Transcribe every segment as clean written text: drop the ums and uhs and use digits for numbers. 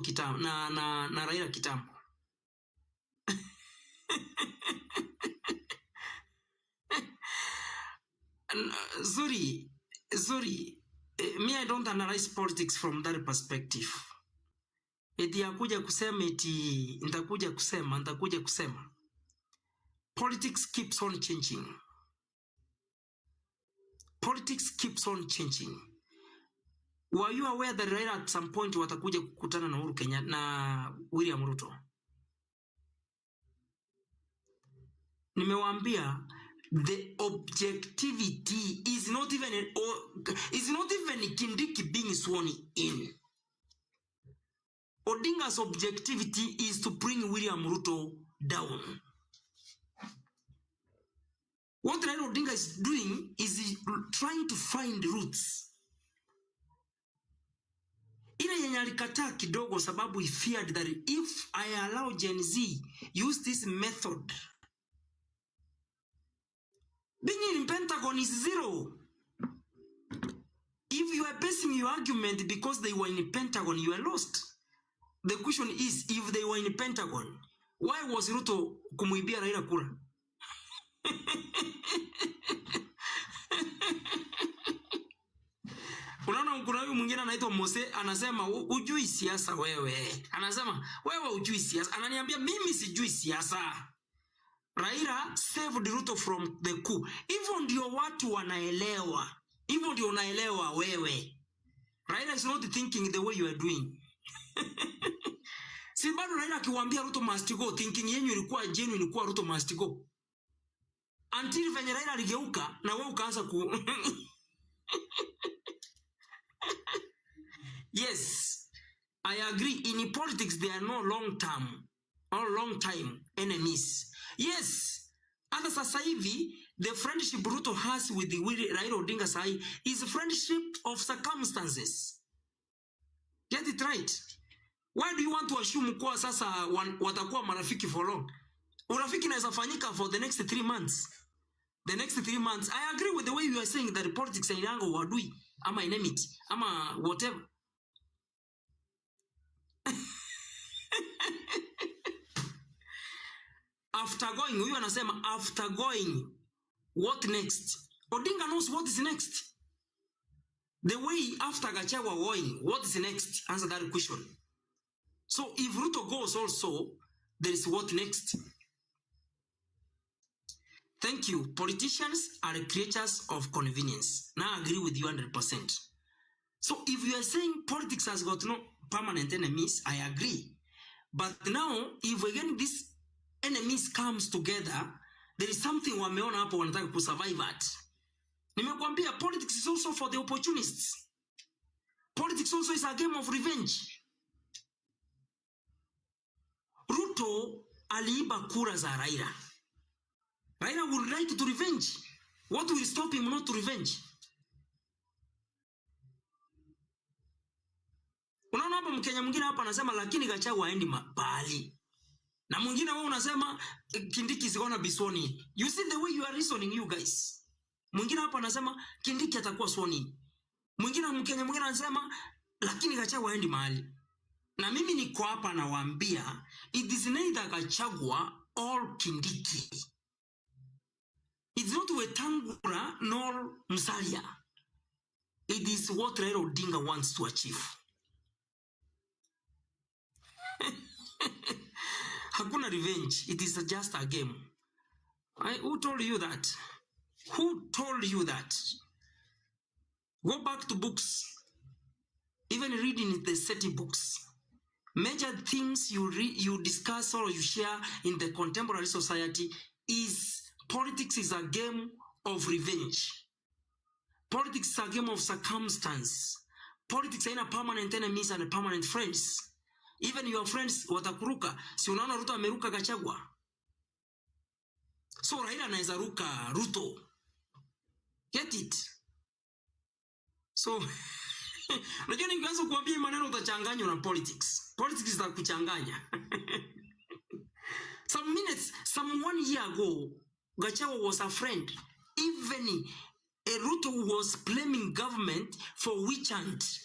kitambo na Raila kitambo. Sorry. Me, I don't analyze politics from that perspective. Eti yakuja kusema eti nitakuja kusema. Politics keeps on changing. Politics keeps on changing. Were you aware that Raila at some point watakuja kukutana na Uhuru Kenyatta na William Ruto? Nimewaambia the objectivity is not even Kindiki being sworn in. Odinga'S objectivity is to bring William Ruto down. What Raila Odinga is doing is trying to find roots. Ina yenye alikataa kidogo sababu he feared that if I allow Gen Z use this method, being in Pentagon is zero. If you are basing your argument because they were in Pentagon, you are lost. The question is, if they were in Pentagon, why was Ruto kumuibia Raila kura? Unaona kuna huyu mwingine anaitwa Mose anasema ujui siasa wewe. Anasema wewe ujui siasa. Ananiambia mimi sijui siasa. Raila saved Ruto from the coup. Hivyo ndio watu wanaelewa. Hivyo ndio unaelewa wewe. Raila is not thinking the way you are doing. Si bado Raila akiwaambia Ruto must go, thinking yenyu ilikuwa genuine, ilikuwa Ruto must go. Until venye Raila aligeuka na wewe ukaanza ku Yes, I agree. In politics, there are no long-term or long-time enemies. Yes, hata sasa hivi, the friendship Ruto has with the Raila Odinga sai is a friendship of circumstances. Get it right. Why do you want to assume kuwa sasa watakuwa marafiki for long? Urafiki inaweza fanyika for the next 3 months. The next 3 months, I agree with the way you are saying that politics in yango wadui, ama enmity, ama whatever. After going, huyu anasema after going, what next? Odinga knows what is next. The way after Gachagua going, what is next? Answer that question. So if Ruto goes also, there is what next? Thank you. Politicians are creatures of convenience. Now I agree with you 100%. So if you are saying politics has got no permanent enemies, I agree. But now, if again these enemies comes together, there is something wameona hapo wanataka kusurvive at. Nimekuambia politics is also for the opportunists. Politics also is a game of revenge. Ruto aliiba kura za Raila. Raila would like to revenge. What will stop him not to revenge? Unaona hapa Mkenya mwingine hapa anasema lakini Gachagua haendi mahali. Na mwingine wao unasema Kindiki is gonna be sworn in. You see the way you are reasoning, you guys. Mwingine hapa anasema Kindiki atakuwa sworn in. Mwingine Mkenya mwingine anasema lakini Gachagua haendi mahali. Na mimi niko hapa nawaambia it is neither Gachagua or Kindiki. It's not Wetangula nor Musalia. It is what Raila Odinga wants to achieve. Hakuna revenge. It is just a game. Who told you that? Who told you that? Go back to books. Even reading the SETI books. Major things you discuss or you share in the contemporary society is politics is a game of revenge. Politics is a game of circumstance. Politics haina permanent enemies and permanent friends. Even your friends watakuruka. Si unaona Ruto ameruka Gachagua. So Raila anaweza ruka Ruto. Get it? So unajua ningeanza kuambia maneno utachanganywa na politics. Politics itakuchanganya. Some 1 year ago, Gachagua was a friend. Even Ruto was blaming government for witch hunt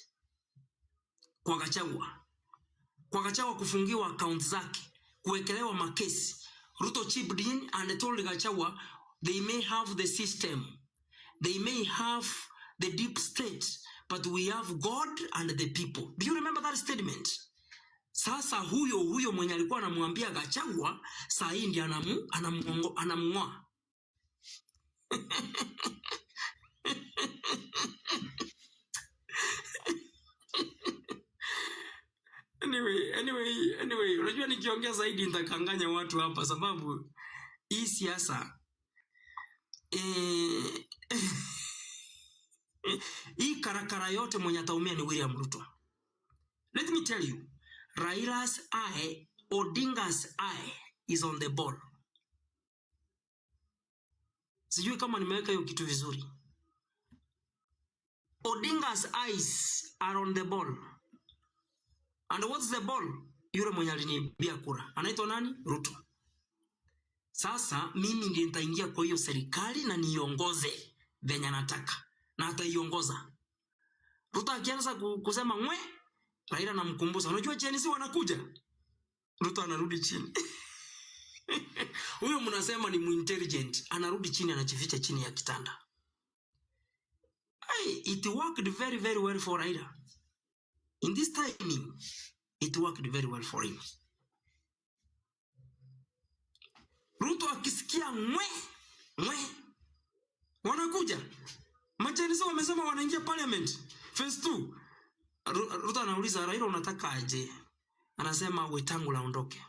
kwa Gachagua. kwa Gachagua kufungiwa account zake, kuwekelewa makesi. Ruto chipped in and told Gachagua they may have the system, they may have the deep state, but we have God and the people. Do you remember that statement? Sasa huyo mwenye alikuwa anamwambia Gachagua saa hii ndiye anamngoa. Anyway, unajua nikiongea zaidi nitakanganya watu hapa sababu hii siasa hii karakara yote mwenye ataumia ni William Ruto. Let me tell you, Raila's eye, Odinga'S eye is on the ball. Sijui kama nimeweka hiyo kitu vizuri. Odinga'S eyes are on the ball. And what's the ball? Yule mwenye aliniibia kura. Anaitwa nani? Ruto. Sasa mimi ndiye nitaingia kwa hiyo serikali na niongoze venye nataka. Na ataiongoza. Ruto akianza kusema mwe, Raila namkumbusha. Unajua Chinese wanakuja? Ruto anarudi chini. Huyo mnasema ni intelligent, anarudi chini, anajificha chini ya kitanda. It worked very very well for Raila. In this timing, it worked very well for him. Ruto akisikia mwe wanakuja. Machinese wamesema wanaingia parliament phase 2. Ruto anauliza Raila unataka aje? Anasema Wetangula aondoke.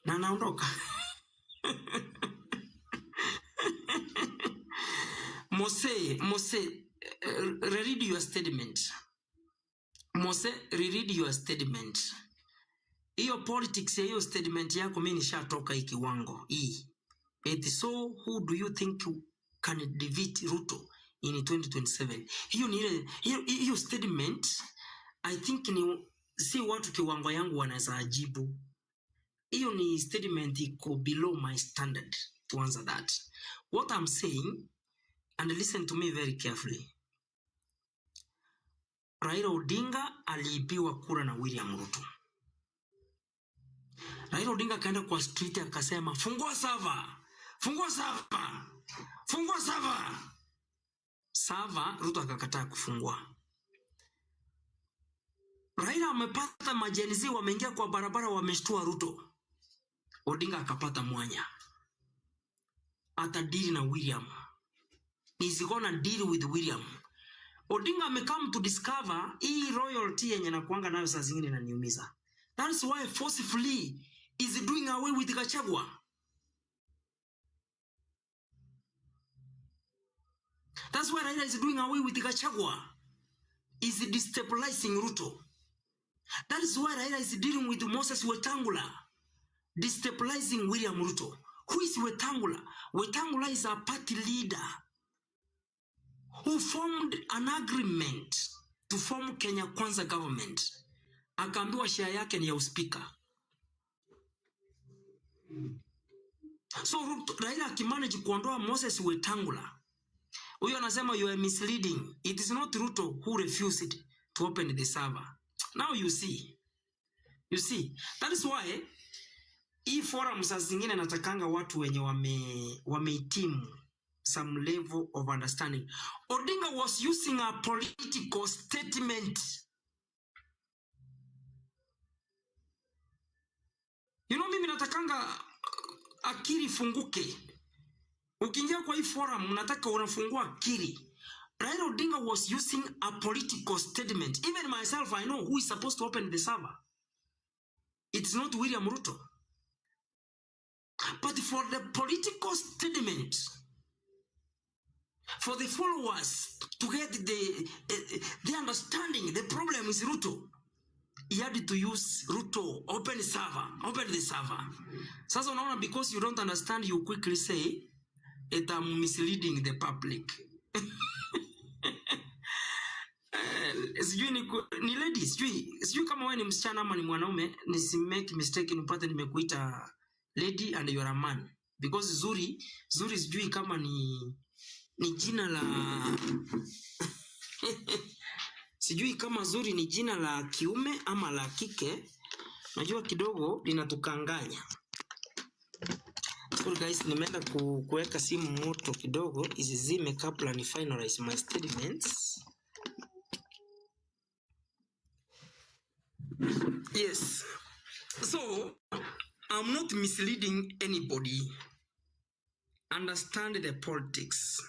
Na anaondoka. Mose, read your statement. Mose, read your statement. Hiyo politics ya hiyo statement yako mimi nishatoka hii kiwango hii. So who do you think can defeat Ruto in 2027? Hiyo ni ile hiyo statement I think ni si watu kiwango yangu wanaweza ajibu. Hiyo ni statement iko below my standard to answer that. What I'm saying, and listen to me very carefully. Raila Odinga aliibiwa kura na William Ruto. Raila Odinga kaenda kwa street akasema fungua sava. Fungua sava. Fungua sava. Sava Ruto akakataa kufungua. Raila amepata majenizi wameingia kwa barabara wameshtua Ruto. Odinga akapata mwanya. Atadili na William. He's gonna deal with William. Odinga amekam to discover hii royalty yenye nakuanga nayo saa zingine inaniumiza. That's why forcefully is doing away with Gachagua. That's why Raila is doing away with Gachagua. Is destabilizing Ruto. That is why Raila is dealing with Moses Wetangula. Destabilizing William Ruto. Who is Wetangula? Wetangula is a party leader who formed an agreement to form Kenya Kwanza government. Akaambiwa share yake ni ya uspika. So Raila akimanage kuondoa Moses Wetangula. Huyo anasema you are misleading. It is not Ruto who refused to open the server. Now you see. You see. That is why hii forum saa zingine natakanga watu wenye wamehitimu some level of understanding. Odinga was using a political statement. You know, mimi natakanga akili funguke. Ukiingia kwa hii forum nataka unafungua akili. Raila Odinga was using a political statement. Even myself, I know who is supposed to open the server. It's not William Ruto. But for the political statement, for the followers to get the understanding, the problem is Ruto. He had to use Ruto, open the server. Sasa unaona, because you don't understand, you quickly say, it am misleading the public. Sijui ni ladies, sijui kama wewe ni msichana ama ni mwanaume, nisimake mistake nipate nimekuita lady and you are a man. Because zuri sijui kama ni jina la Sijui kama Zuri ni jina la kiume ama la kike. Najua kidogo linatukanganya. So guys, nimeenda kuweka simu moto kidogo izizime kabla ni finalize my statements. Yes. So, I'm not misleading anybody. Understand the politics.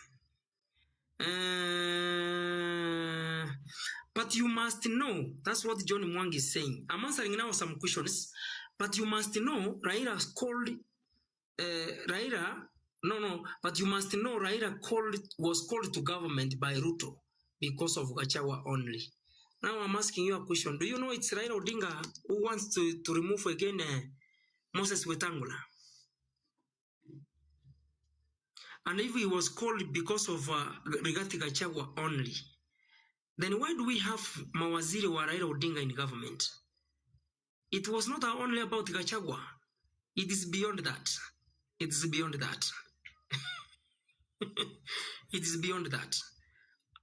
But you must know, that's what John Mwang is saying. I'm answering now some questions, but you must know Raila was called to government by Ruto because of Gachagua only. Now I'm asking you a question. Do you know it's Raila Odinga who wants to remove again Moses Wetangula? And if he was called because of Rigathi Gachagua only, then why do we have mawaziri wa Raila Odinga in government? It was not only about Gachagua. It is beyond that. It is beyond that. It is beyond that.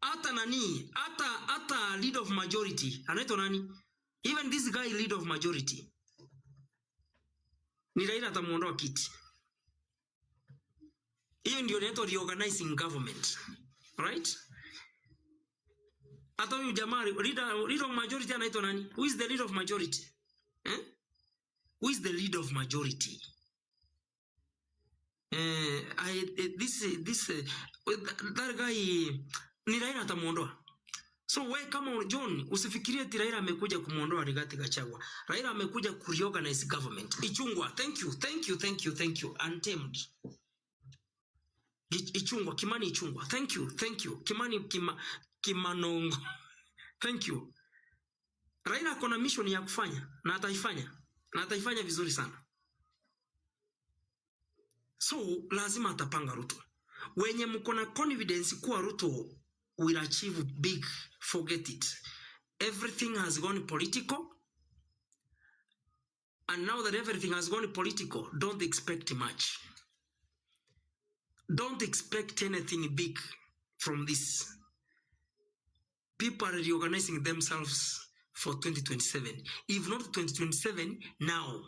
Ata nani, ata lead of majority. Anaitwa nani? Even this guy lead of majority. Ni Raila atamuondoa kiti. Hiyo ndio inaitwa reorganizing government. Right? Ata huyu jamaa leader of majority anaitwa nani? Who is the leader of majority? Who is the leader of majority? That guy ni Raila atamuondoa. So wewe kama John usifikirie ati Raila amekuja kumuondoa Rigathi Gachagua. Raila amekuja kureorganize government. Ichungwa, thank you. Untamed. Ichungwa, Kimani Ichungwa. Thank you. Kimanongo. Thank you. Raila akona mission ya kufanya na ataifanya. Na ataifanya vizuri sana. So lazima atapanga Ruto. Wenye mkona confidence kuwa Ruto will achieve big, forget it. Everything has gone political. And now that everything has gone political, don't expect much. Don't expect anything big from this. People are reorganizing themselves for 2027. If not 2027, now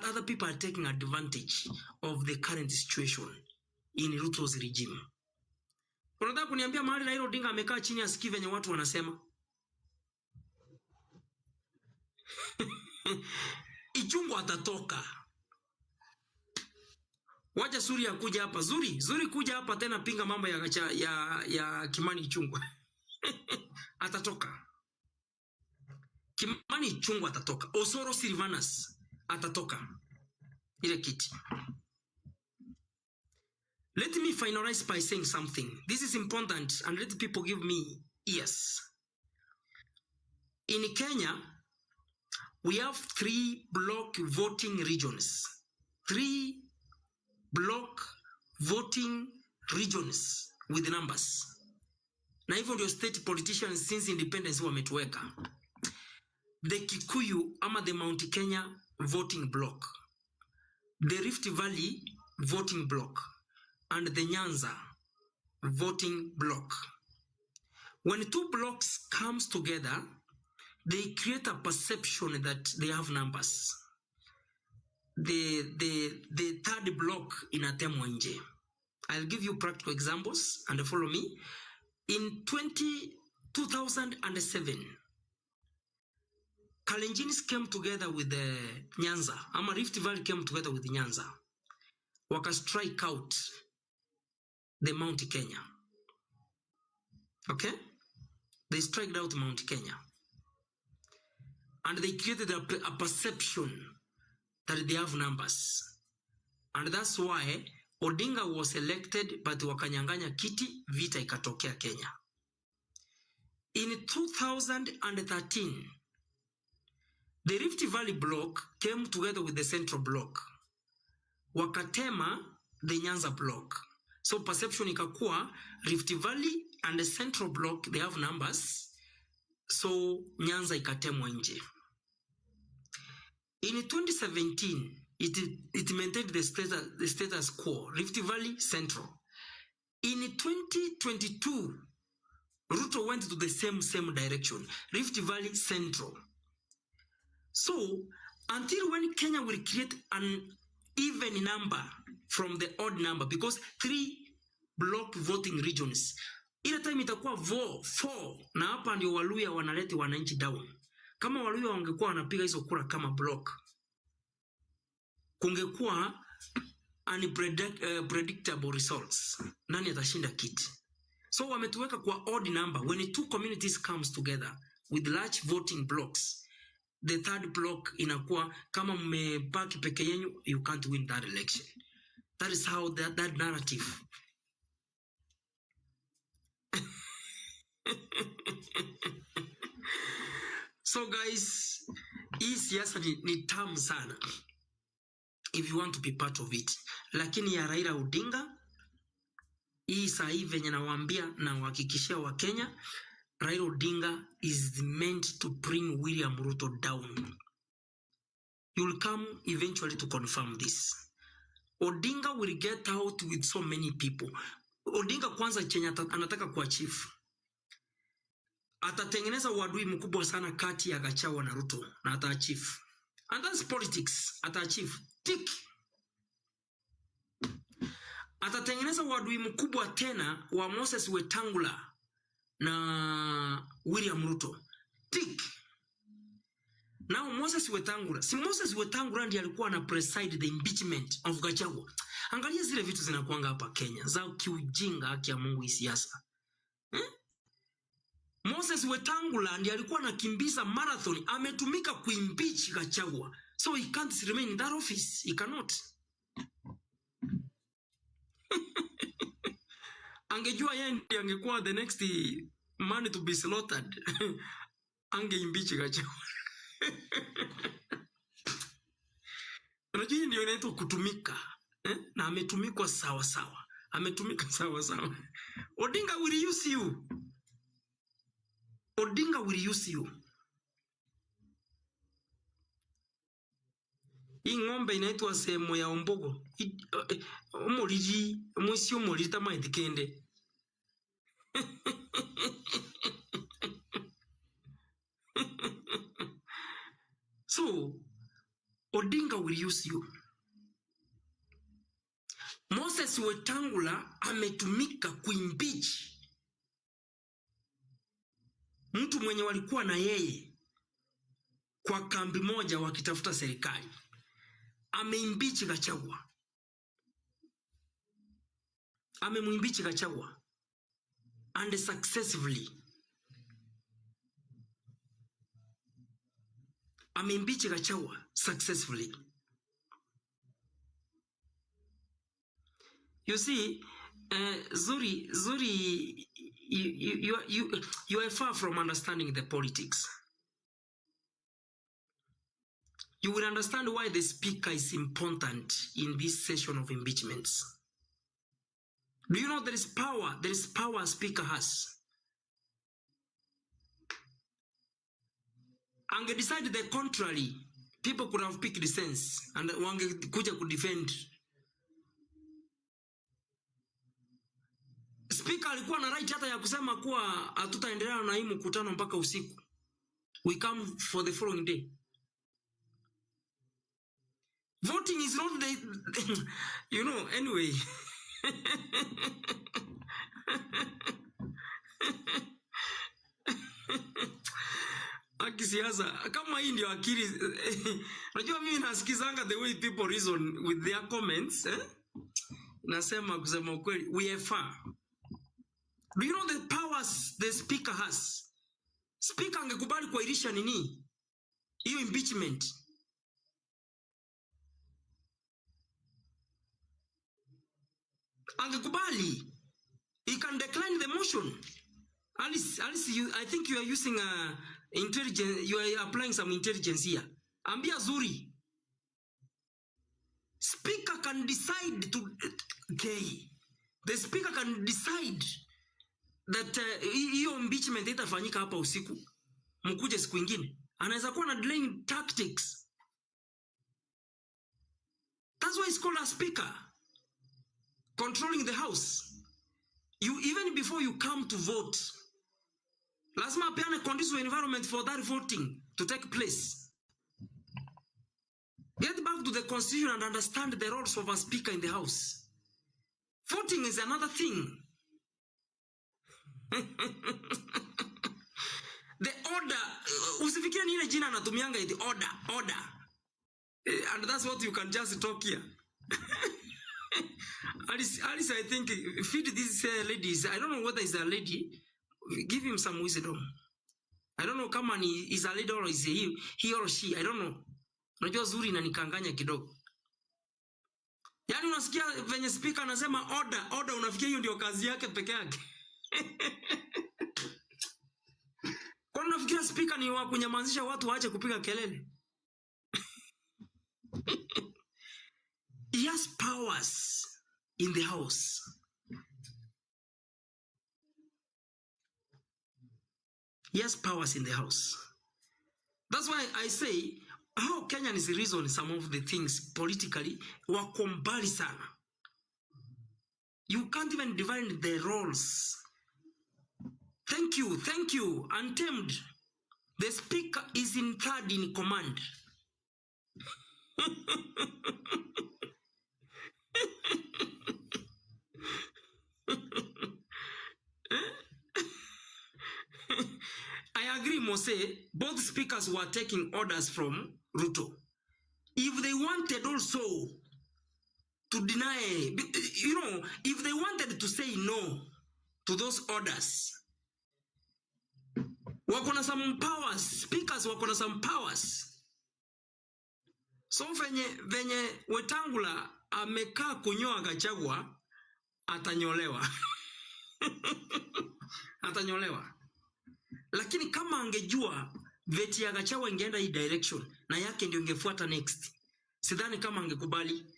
other people are taking advantage of the current situation in Ruto's regime. Unataka kuniambia mahali Raila Odinga amekaa chini asikie venye watu wanasema? Ichungwa atatoka. Wacha Zuri akuja hapa. Zuri kuja hapa tena pinga mambo ya Kimani Ichungwa. Atatoka. Kimani Ichungwa atatoka. Osoro Silvanus atatoka. Ile kiti. Let me finalize by saying something. This is important and let people give me ears. In Kenya, we have 3 block voting regions. 3 block voting regions with numbers. Na hivyo ndio state politicians since independence wametuweka. The Kikuyu ama the Mount Kenya voting block, the Rift Valley voting block, and the Nyanza voting block. When 2 blocks comes together, they create a perception that they have numbers. The third block inatemwa nje. I'll give you practical examples and follow me. In 2007, Kalenjins came together with the Nyanza. Ama Rift Valley came together with the Nyanza. Waka strike out the Mount Kenya. Okay? They striked out Mount Kenya. And they created a perception that they have numbers. And that's why Odinga was elected, but wakanyanganya kiti, vita ikatokea Kenya. In 2013, the Rift Valley block came together with the Central block. Wakatema the Nyanza block. So perception ikakuwa Rift Valley and the Central block, they have numbers. So Nyanza ikatemwa nje. In 2017, it maintained the status quo, Rift Valley Central. In 2022, Ruto went to the same direction, Rift Valley Central. So, until when Kenya will create an even number from the odd number, because 3 block voting regions, ile time itakuwa 4, na hapa ndio Waluya wanalete wananchi down. Kama Waluya wangekuwa wanapiga hizo kura kama block, kungekuwa unpredictable results. Nani atashinda kiti? So wametuweka kwa odd number. When 2 communities comes together with large voting blocks, the third block inakuwa kama mmebaki peke yenu, you can't win that election. That is how that narrative. So guys, hii siasa ni tamu sana if you want to be part of it. Lakini ya Raila Odinga, hii saa hii venye nawaambia na wahakikishia wa Kenya, Raila Odinga is meant to bring William Ruto down. You will come eventually to confirm this. Odinga will get out with so many people. Odinga kwanza chenye anataka kuachieve, atatengeneza uadui mkubwa sana kati ya Gachagua na Ruto, na ataachieve. And that's politics. Ataachieve. Tick. Atatengeneza uadui mkubwa tena wa Moses Wetangula na William Ruto. Tick. Now Moses Wetangula, si Moses Wetangula ndiye alikuwa na preside the impeachment of Gachagua. Angalia zile vitu zinakuanga hapa Kenya za kiujinga, haki ya Mungu, siasa. Moses Wetangula ndiye alikuwa anakimbiza marathon, ametumika kuimpeach Gachagua. So he can't remain in that office. He cannot. Angejua yeye ndiye angekuwa the next man to be slaughtered. Angeimpeach Gachagua. Unajua ndio inaitwa kutumika. Na ametumikwa sawa sawa. Ametumika sawa sawa. Odinga will use you. Odinga will use you. Hii ng'ombe inaitwa semo ya ombogo. Omoliji, mwisi omoliji tama itikende. So, Odinga will use you. Moses Wetangula ametumika kuimpeach mtu mwenye walikuwa na yeye kwa kambi moja wakitafuta serikali. Ameimpeach Gachagua. Amemuimpeach Gachagua. And successfully. Ameimpeach Gachagua successfully. You see, Zuri, you are far from understanding the politics. You will understand why the speaker is important in this session of impeachments. Do you know there is power? There is power a speaker has. Ange decide the contrary, people could have picked the sense and wange kuja ku defend. Speaker alikuwa na right hata ya kusema kuwa hatutaendelea na hii mkutano mpaka usiku. We come for the following day. Voting is not the you know, anyway. Akisiasa kama hii ndio akili. Unajua mimi nasikizanga the way people reason with their comments, nasema kusema ukweli, we are far. Do you know the powers the speaker has? Speaker angekubali kuahirisha nini? Hiyo impeachment. Angekubali. He can decline the motion. Alice, I think you are using intelligence. You are applying some intelligence here. Ambia Zuri. Speaker can decide to. Okay. The speaker can decide that hiyo impeachment itafanyika hapa usiku. Mkuje siku nyingine. Anaweza kuwa na delaying tactics. That's why it's called a speaker. Controlling the house. You even before you come to vote, Lazima apeane conducive environment for that voting to take place. Get back to the constitution and understand the roles of a speaker in the house. Voting is another thing. The order, usifikirie ni ile jina anatumianga iti order. And that's what you can just talk here. Alice, I think, feed these ladies. I don't know whether it's a lady. Give him some wisdom. I don't know kama ni is a lady or is he or she. I don't know. Unajua zuri inanikanganya kidogo. Yaani unasikia venye speaker anasema order, unafikia hiyo ndio kazi yake peke yake. Kwa nini unafikiria speaker ni wa kunyamazisha watu waache kupiga kelele? He has powers in the house. He has powers in the house. That's why I say how Kenyan is reason some of the things politically wako mbali sana. You can't even divide the roles. Thank you. Untamed. The speaker is in third in command. I agree, Mose. Both speakers were taking orders from Ruto. If they wanted also to deny, if they wanted to say no to those orders, wakona some powers. Speakers wakona some powers. So venye Wetangula amekaa kunyoa Gachagua, atanyolewa. Atanyolewa. Lakini kama angejua veti ya Gachagua ingeenda hii direction na yake ndio ingefuata next, sidhani kama angekubali.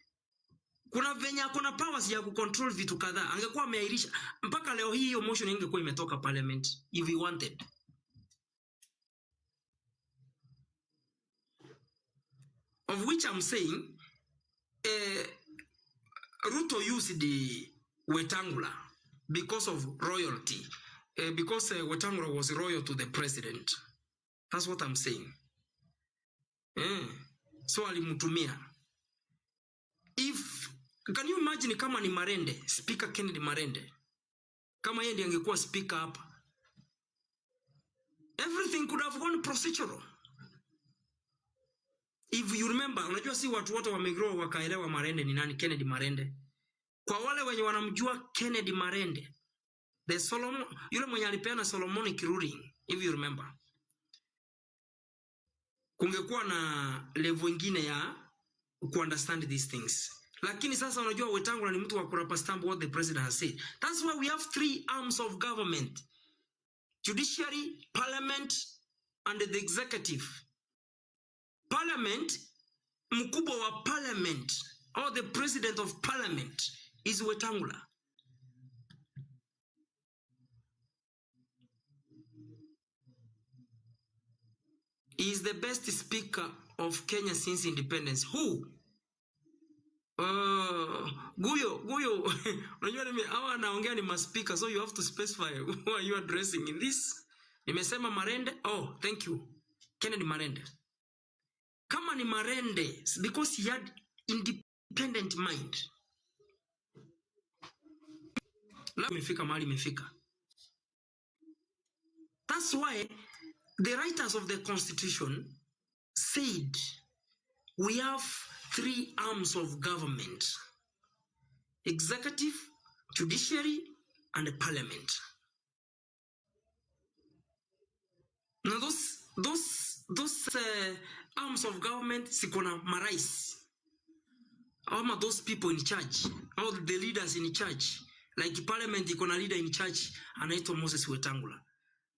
Kuna venye kuna powers ya kucontrol vitu kadhaa, angekuwa ameairisha mpaka leo hii hiyo motion ingekuwa imetoka parliament if he wanted. Of which I'm saying, Ruto used the Wetangula because of royalty. Because Wetangula was royal to the president. That's what I'm saying. So alimutumia. Can you imagine kama ni Marende, Speaker Kennedy Marende, kama yeye ndiye angekuwa speaker hapa, everything could have gone procedural. If you remember, unajua si watu wote wamegrow wakaelewa Marende ni nani, Kennedy Marende. Kwa wale wenye wanamjua Kennedy Marende, the Solomon, yule mwenye alipeana Solomonic ruling, if you remember, kungekuwa na level nyingine ya ku understand these things. Lakini sasa unajua Wetangula ni mtu wa kurapa stamp what the president has said. That's why we have 3 arms of government: judiciary, parliament, and the executive. Parliament, mkubwa wa parliament or the president of parliament is Wetangula. He is the best speaker of Kenya since independence. Who? Guyo. Unajua mimi hawa naongea ni maspika, so you have to specify who are you addressing in this. Nimesema Marende. Oh, thank you. Kennedy Marende. Kama ni Marende, because he had independent mind. La imefika mahali imefika. That's why the writers of the constitution said we have 3 arms of government: executive, judiciary, and parliament. Now those arms of government sikona marais, ama those people in charge, all the leaders in charge. Like parliament ikona leader in charge anaitwa Moses Wetangula.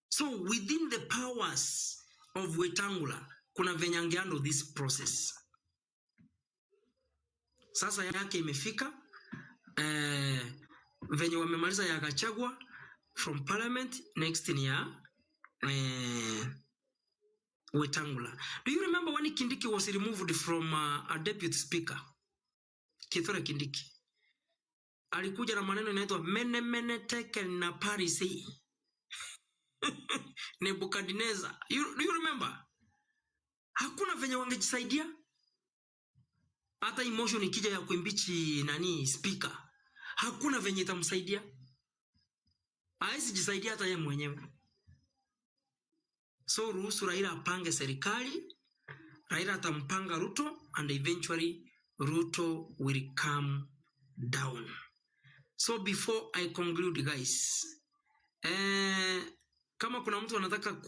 So within the powers of Wetangula kuna venye angehandle this process. Sasa yake imefika, venye wamemaliza ya Gachagua from parliament, next ni ya Wetangula. Do you remember when Kindiki was removed from a deputy speaker? Kithure Kindiki alikuja na maneno inaitwa mene teke na Paris. Nebukadnezar. Do you remember? Hakuna venye wangejisaidia. Hata emotion ikija ya kuimbichi nani speaker. Hakuna venye itamsaidia. Haisi jisaidia hata yeye mwenyewe. So ruhusu Raila apange serikali. Raila atampanga Ruto and eventually Ruto will come down. So before I conclude guys, kama kuna mtu anataka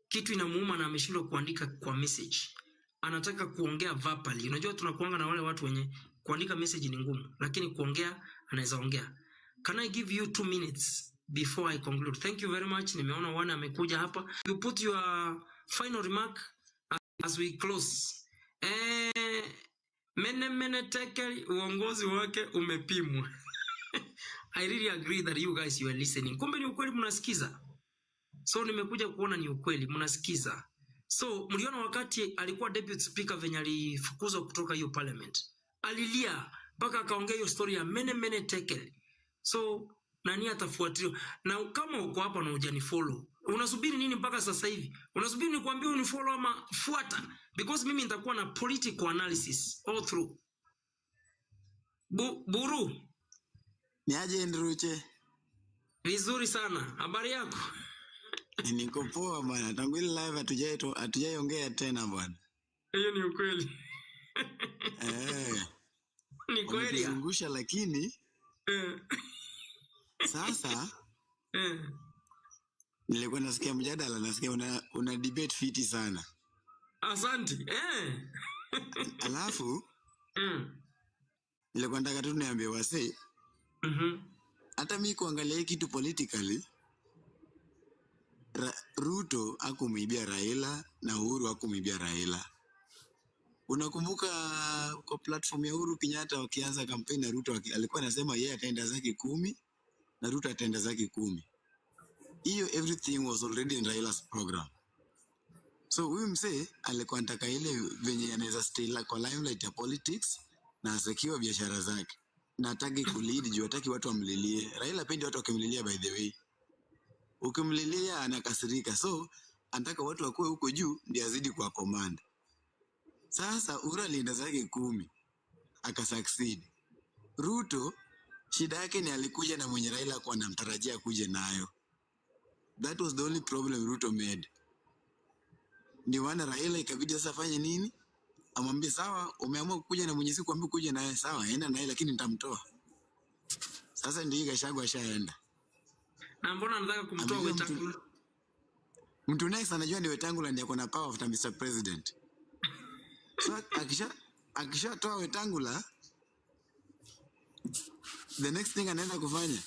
kitu inamuuma na ameshindwa kuandika kwa message, anataka kuongea verbally. Unajua tunakuanga na wale watu wenye kuandika message ni ngumu, lakini kuongea anaweza ongea. Can I give you 2 minutes before I conclude? Thank you very much. Nimeona wana amekuja hapa. You put your final remark as we close. Mene Tekel uongozi wake umepimwa. I really agree that you guys you are listening. Kumbe ni ukweli mnasikiza. So nimekuja kuona ni ukweli mnasikiza. So mliona wakati alikuwa deputy speaker venye alifukuzwa kutoka hiyo parliament. Alilia mpaka akaongea hiyo story ya Mene Tekel. So nani atafuatilia? Na kama uko hapa na hujanifollow, unasubiri nini mpaka sasa hivi? Unasubiri nikwambie unifollow ama fuata? Because mimi nitakuwa na political analysis all through. Buru. Ni aje Ndruche? Vizuri sana. Habari yako? Niko poa bwana. Tangu ile live hatujaongea tena bwana. Hiyo ni ukweli. Ni kweli. Nimezungusha lakini sasa nilikuwa nasikia mjadala, nasikia una debate fiti sana. Asante. Alafu nilikuwa nataka tu niambie wase. Hata mimi kuangalia hiki kitu politically, Ruto hakumwibia Raila na Uhuru hakumwibia Raila. Unakumbuka kwa platform ya Uhuru Kenyatta wakianza kampeni na Ruto alikuwa anasema yeye ataenda zake 10 na Ruto ataenda zake 10. Hiyo everything was already in Raila's program. So huyu msee alikuwa anataka ile venye anaweza stay kwa limelight ya politics na asekiwa biashara zake. Na hataki kulead juu hataki watu wamlilie. Raila pendi watu wakimlilia by the way. Ukimlilia anakasirika. So anataka watu wakuwe huko juu ndio azidi kwa command. Sasa Uhuru alienda zake 10 akasucceed. Ruto shida yake ni alikuja na mwenye Raila kwa anamtarajia kuje nayo. That was the only problem Ruto made. Ndio wana Raila ikabidi sasa fanye nini? Amwambie sawa, umeamua kuja na mwenye siku ambaye kuja naye sawa, enda naye lakini nitamtoa. Sasa ndio Gachagua ashaenda. Na mbona anataka kumtoa Wetangula? Mtu next anajua ni Wetangula ndiye ako na power after Mr. President. So akishatoa Wetangula, the next thing anaenda kufanya,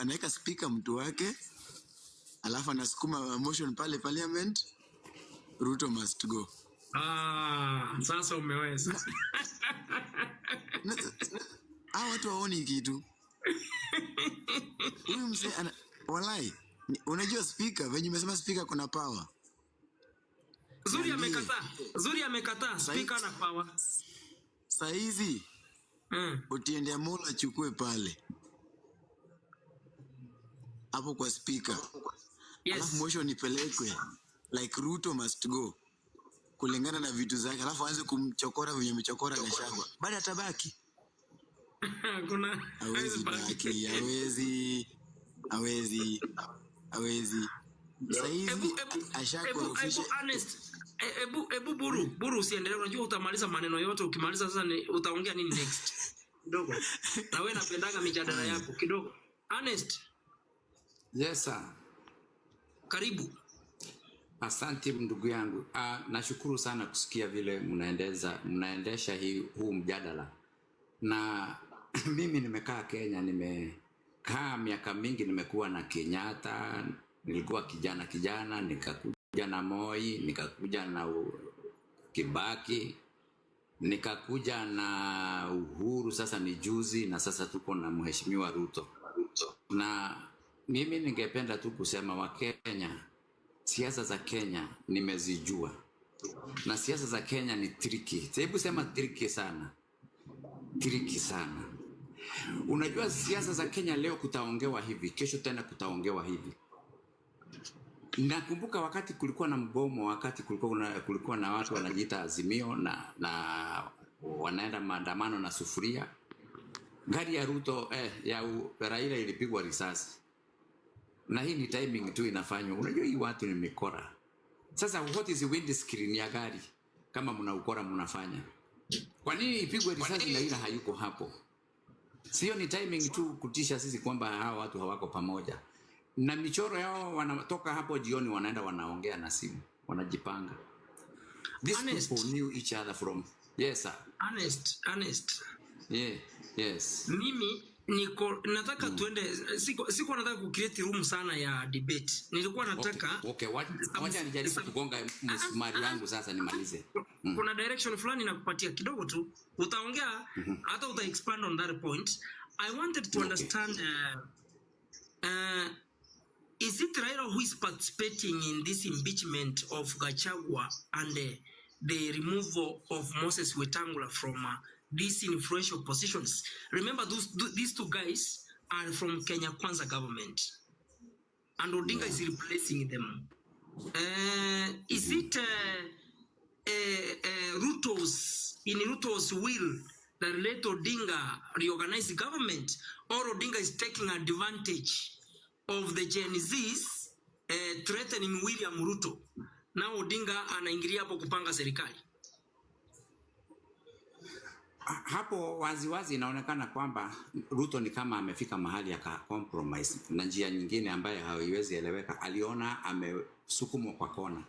anaeka speaker mtu wake, alafu anasukuma motion pale parliament, Ruto must go. Sasa umeweza. Watu waoni kitu. Huyu mzee walai, unajua speaker, venye umesema speaker kuna power. Zuri amekataa speaker na power. Saizi utiende Mola chukue pale hapo kwa speaker. Yes. Alafu motion ipelekwe like Ruto must go kulingana na vitu zake, alafu aanze kumchokora venye mchokora Gachagua. Baada atabaki kuna hawezi saizi ashakorofisha. Ebu buru usiendelee, unajua utamaliza maneno yote. Ukimaliza sasa utaongea nini next? Kidogo. Na wewe napendaga mijadala yako kidogo. Honest. Yes sir. Karibu. Asante ndugu yangu. Nashukuru sana kusikia vile mnaendesha huu mjadala. Na mimi nimekaa Kenya, nimekaa miaka mingi, nimekuwa na Kenyatta, nilikuwa kijana, nikakuja na Moi, nikakuja na Kibaki, nikakuja na Uhuru, sasa ni juzi, na sasa tuko na mheshimiwa Ruto. Na mimi ningependa tu kusema Wakenya, siasa za Kenya nimezijua. Na siasa za Kenya ni tricky. Hebu sema tricky sana. Unajua siasa za Kenya leo kutaongewa hivi, kesho tena kutaongewa hivi. Nakumbuka wakati kulikuwa na mgomo, wakati kulikuwa na watu wanajiita Azimio na wanaenda maandamano na sufuria. Gari ya Ruto ya Raila ilipigwa risasi. Na hii ni timing tu inafanywa. Unajua hii watu ni mikora. Sasa what is the windscreen ya gari kama mna ukora mnafanya? Kwa nini ipigwe risasi na Raila hayuko hapo? Sio ni timing tu kutisha sisi kwamba hawa watu hawako pamoja. Na michoro yao wanatoka hapo jioni wanaenda wanaongea na simu, wanajipanga. These people knew each other from. Yes sir. Honest. Yeah, yes. Mimi nataka tuende, siko nataka kucreate room sana ya debate. Nilikuwa nataka okay, wacha nijaribu kugonga msumari yangu sasa nimalize. Kuna direction fulani nakupatia kidogo tu. Utaongea hata uta expand on that point. I wanted to understand is it Raila who is participating in this impeachment of Gachagua and the removal of Moses Wetangula from these influential positions? Remember, these two guys are from Kenya Kwanza government, and Odinga is replacing them. Is it Ruto's will that let Odinga reorganize the government, or Odinga is taking advantage of the Gen Zs threatening William Ruto? Now Odinga anaingilia hapo kupanga serikali. Hapo waziwazi inaonekana kwamba Ruto ni kama amefika mahali ya compromise na njia nyingine ambayo haiwezi eleweka. Aliona amesukumwa kwa kona.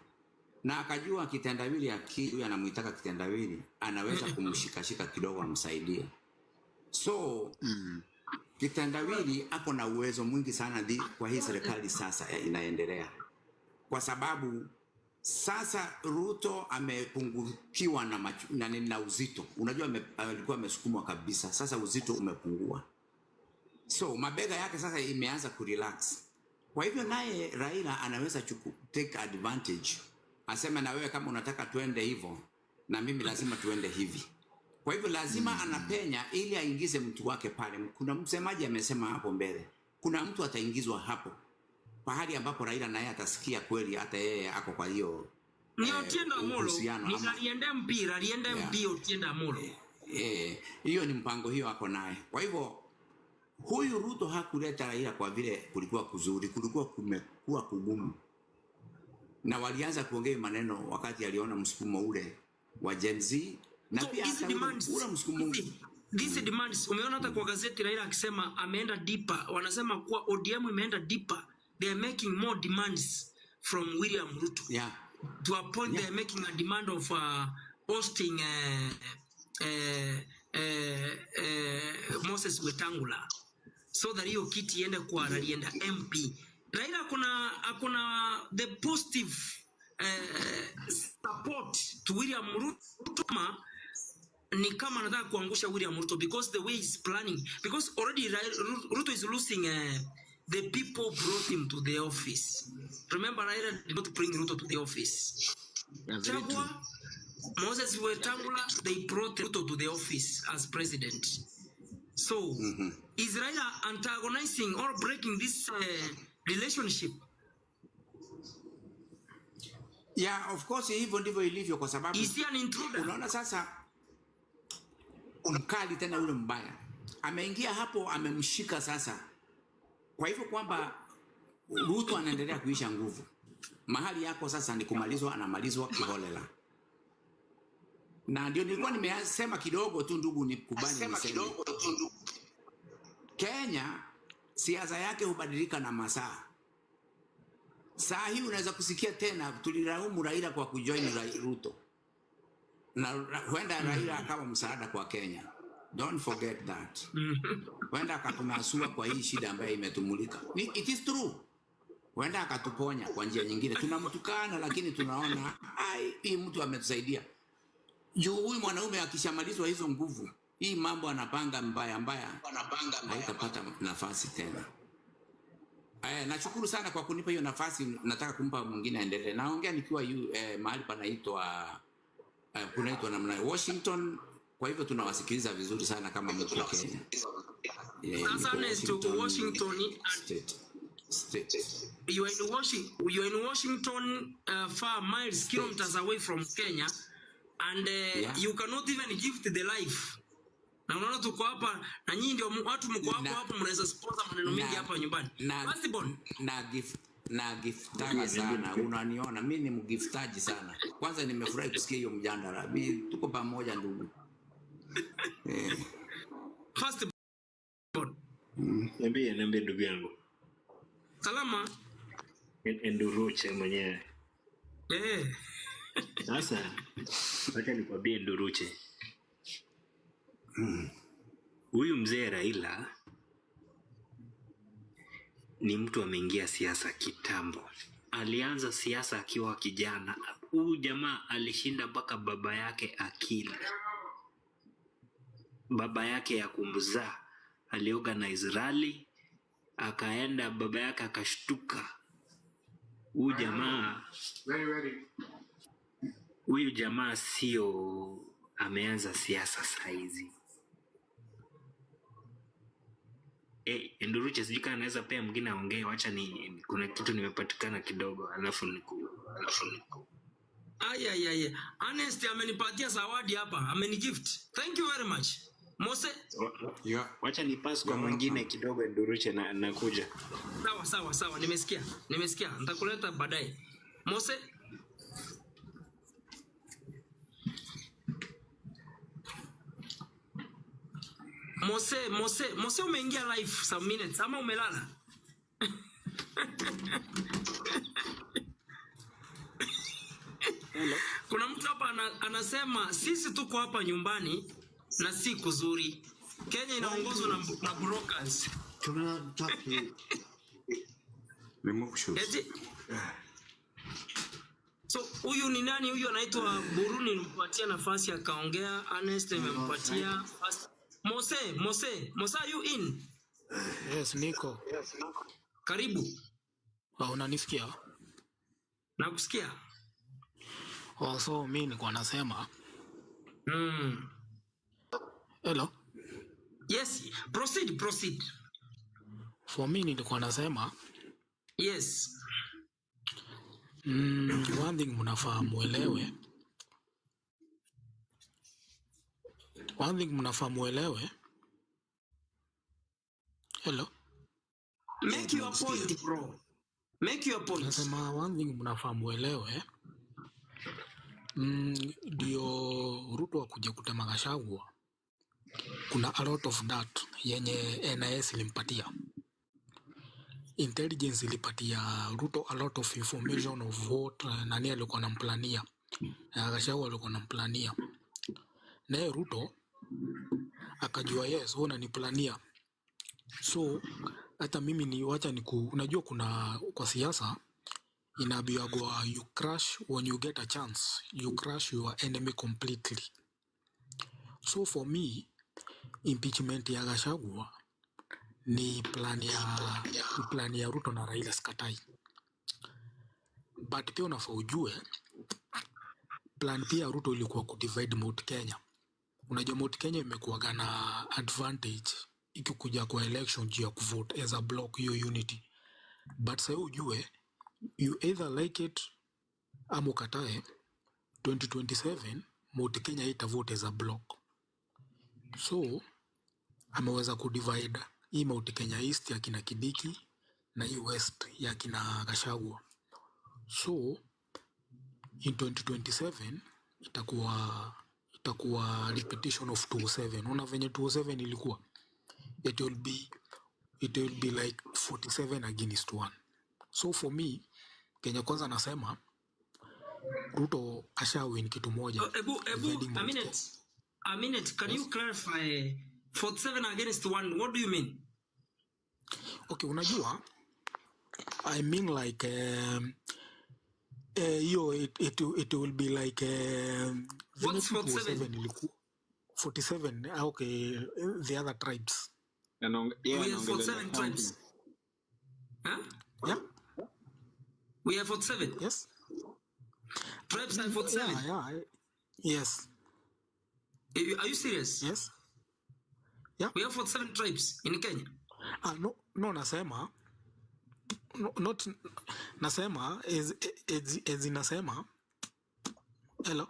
Na akajua kitendawili huyu anamuitaka kitendawili anaweza kumshikashika kidogo amsaidie. So kitendawili hapo na uwezo mwingi sana kwa hii serikali sasa inaendelea. Kwa sababu sasa Ruto amepungukiwa na uzito. Unajua alikuwa amesukumwa kabisa. Sasa uzito umepungua. So mabega yake sasa imeanza kurelax. Kwa hivyo naye Raila anaweza take advantage. Asema na wewe kama unataka tuende hivyo na mimi lazima tuende hivi. Kwa hivyo lazima anapenya ili aingize mtu wake pale. Kuna msemaji amesema hapo mbele. Kuna mtu ataingizwa hapo. Pahali ambapo Raila naye atasikia kweli hata yeye ako kwa hiyo ni Otienda Amolo. Alienda mpira, alienda mbio Otienda Amolo. Hiyo ni mpango hiyo ako naye. Kwa hivyo huyu Ruto hakuleta Raila kwa vile kulikuwa kuzuri, kulikuwa kumekuwa kugumu. Na walianza kuongea maneno wakati aliona msukumo ule wa Gen Z na pia ule msukumo these demands. Umeona hata kwa gazeti Raila akisema ameenda deeper. Wanasema kwa ODM imeenda deeper. They are making more demands from William Ruto. Yeah. To a point they are making a demand of hosting Moses Wetangula so that hiyo kiti iende kwa alienda MP. Raila akuna the positive support to William Ruto ni kama anataka kuangusha William Ruto because the way he's planning, because already Ruto is losing the people brought him to the office. Remember, Raila did not bring Ruto to the office. Chagua, Moses Wetangula, they brought Ruto to the office as president. So, is Raila antagonizing or breaking this relationship? Yeah, of course, hivyo ndivyo ilivyo kwa sababu is he an intruder? Unaona sasa unakali tena ule mbaya. Ameingia hapo, amemshika sasa. Kwa hivyo kwamba Ruto anaendelea kuisha nguvu. Mahali yako sasa ni kumalizwa, anamalizwa kiholela. Na ndio nilikuwa nimesema kidogo tu ndugu nikubali niseme. Kenya siasa yake hubadilika na masaa. Saa hii unaweza kusikia tena tulilaumu Raila kwa kujoin Ruto. Na huenda Raila akawa msaada kwa Kenya. Don't forget that. Huenda akatunasua kwa hii shida ambayo imetumulika. It is true. Huenda akatuponya kwa njia nyingine. Tunamtukana lakini tunaona hii mtu ametusaidia. Juu huyu mwanaume akishamalizwa hizo nguvu, hii mambo anapanga mbaya. Haitapata nafasi tena. Nashukuru sana kwa kunipa hiyo nafasi. Nataka kumpa mwingine aendelee. Naongea nikiwa mahali panaitwa kunaitwa namna Washington. Kwa hivyo tunawasikiliza vizuri sana kama mtu wa Kenya. Sasa to Washington state. You are in Washington, far miles, kilometers away from Kenya, and you cannot even gift the life. Na unaona tuko hapa na nyinyi ndio watu mko hapo mnaweza sponsor maneno mengi hapa nyumbani. Firstborn na giftaji sana, unaniona mimi ni mgiftaji sana. Kwanza nimefurahi kusikia hiyo mjadala. Tuko pamoja ndugu. Firstborn. Niambie ndugu yangu. Salama. Enduruche mwenyewe. Sasa wacha nikwambie Nduruche. Huyu mzee Raila ni mtu ameingia siasa kitambo. Alianza siasa akiwa kijana. Huyu jamaa alishinda mpaka baba yake akili. Baba yake ya kumzaa aliorganize rally, akaenda baba yake akashtuka. Huyu jamaa sio ameanza siasa saizi. Nduruche sijui kama naweza pia mwingine aongee, acha kuna kitu nimepatikana kidogo alafu niku. Honest amenipatia zawadi hapa, amenigift. Thank you very much. Mose? Wacha ni pass kwa mwingine kidogo Nduruche na nakuja. Sawa, nimesikia. Nitakuleta baadaye. Mose? Mose umeingia live some minutes ama umelala? Kuna mtu hapa anasema sisi tuko hapa nyumbani na si kuzuri. Kenya inaongozwa na brokers. Remove shoes. So huyu ni nani? Huyu anaitwa Buruni, nimpatia nafasi akaongea. Honest nimempatia. Mose, are you in? Yes, niko. Karibu. Unanisikia? Nakusikia. So mimi nilikuwa nasema. Hello? Yes, proceed. For me nilikuwa nasema. Yes. One thing mnafaa muelewe. Hello? Make your point, bro. Make your point. Nasema one thing mnafaa muelewe. Ndio Ruto kuja kutema Gachagua. Kuna a lot of that yenye NIS ilimpatia. Intelligence ilipatia Ruto a lot of information of what nani alikuwa anamplania. Gachagua alikuwa anamplania. Naye Ruto akajua yes, wewe unaniplania. So hata mimi unajua kuna kwa siasa inaambiwa you crush when you get a chance, you crush your enemy completely. So for me impeachment ya Gachagua ni plan ya Ruto na Raila skatai. But pia unafaa ujue plan pia Ruto ilikuwa kudivide Mount Kenya. Unajua Mount Kenya imekuwa na advantage ikikuja kwa election juu ya kuvote as a block, hiyo unity. But sasa ujue you either like it ama ukatae, 2027 Mount Kenya itavote as a block. So ameweza kudivide hii Mount Kenya East ya kina Kidiki na hii West ya kina Gachagua. So in 2027 itakuwa repetition of 27. Una venye 27 ilikuwa, it will be like 47 against 1. So for me Kenya kwanza nasema Ruto ashawin kitu moja. A minute, can you clarify 47 against 1? What do you mean? Okay, unajua I mean like it will be like what's 47? 47. Okay, the other tribes. We have 47 tribes. Huh? Yeah. We have 47. Yes. Tribes have 47. Yeah. Yes. Are you serious? Yes. Yeah. We have 47 tribes in Kenya. No, nasema not nasema as nasema. Hello.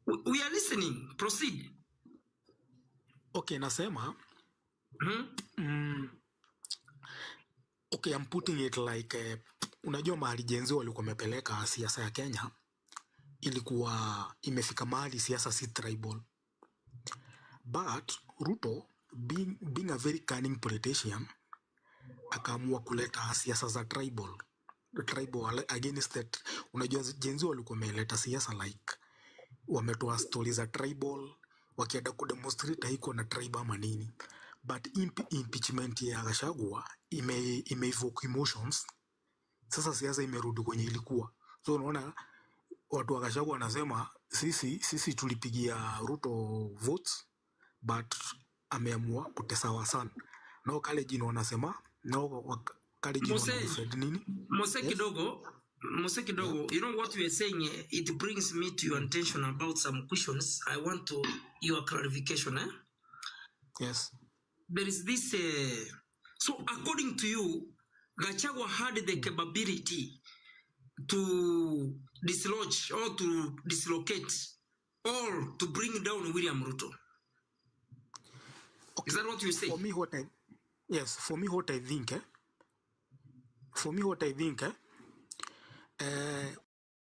We are listening. Proceed. Okay, nasema. Okay, I'm putting it like unajua mahali jenzi walikuwa wamepeleka siasa ya Kenya ilikuwa imefika mahali siasa si tribal. But Ruto being a very cunning politician akaamua kuleta siasa za tribal against that. Unajua jenzi walikuwa wameleta siasa like wametoa stories za tribal wakienda kudemonstrate haiko na tribe ama nini. But impeachment ya Gachagua evoke emotions. Sasa siasa imerudi kwenye ilikuwa. So unaona watu wa Gachagua wanasema sisi tulipigia Ruto votes but ameamua kutesawa sana. Nao kale jino wanasema kale jino wanasema nini? Mose kidogo, you know what we are saying, it brings me to your attention about some questions. I want your clarification. Yes. There is this, so according to you, Gachagua had the capability to dislodge or to dislocate or to bring down William Ruto. Okay. Is that what you say? For me, what I think,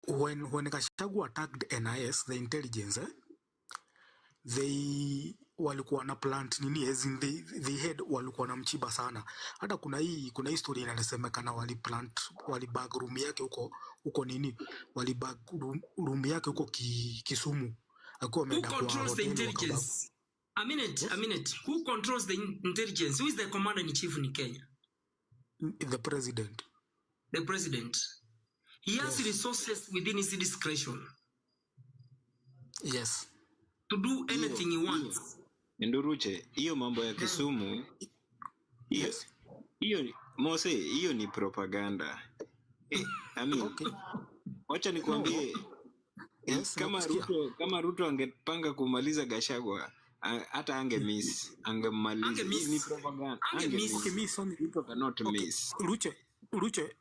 when Gachagua attacked NIS, the intelligence, they walikuwa na plant nini, as in they had walikuwa na mchiba sana. Hata kuna hii story inasemekana walibag room yake huko nini, walibag room yake huko Kisumu. Who controls the intelligence? A minute. Who controls the intelligence? Who is the commander in chief in Kenya? The president. The president. He has resources within his discretion. Yes. To do anything he wants. Nduruche, hiyo mambo ya Kisumu, hiyo Mose, hiyo ni propaganda. Okay. Wacha nikwambie, kama Ruto angepanga kumaliza Gachagua, hata angemaliza. Ni propaganda. Ruto cannot miss. Ruche,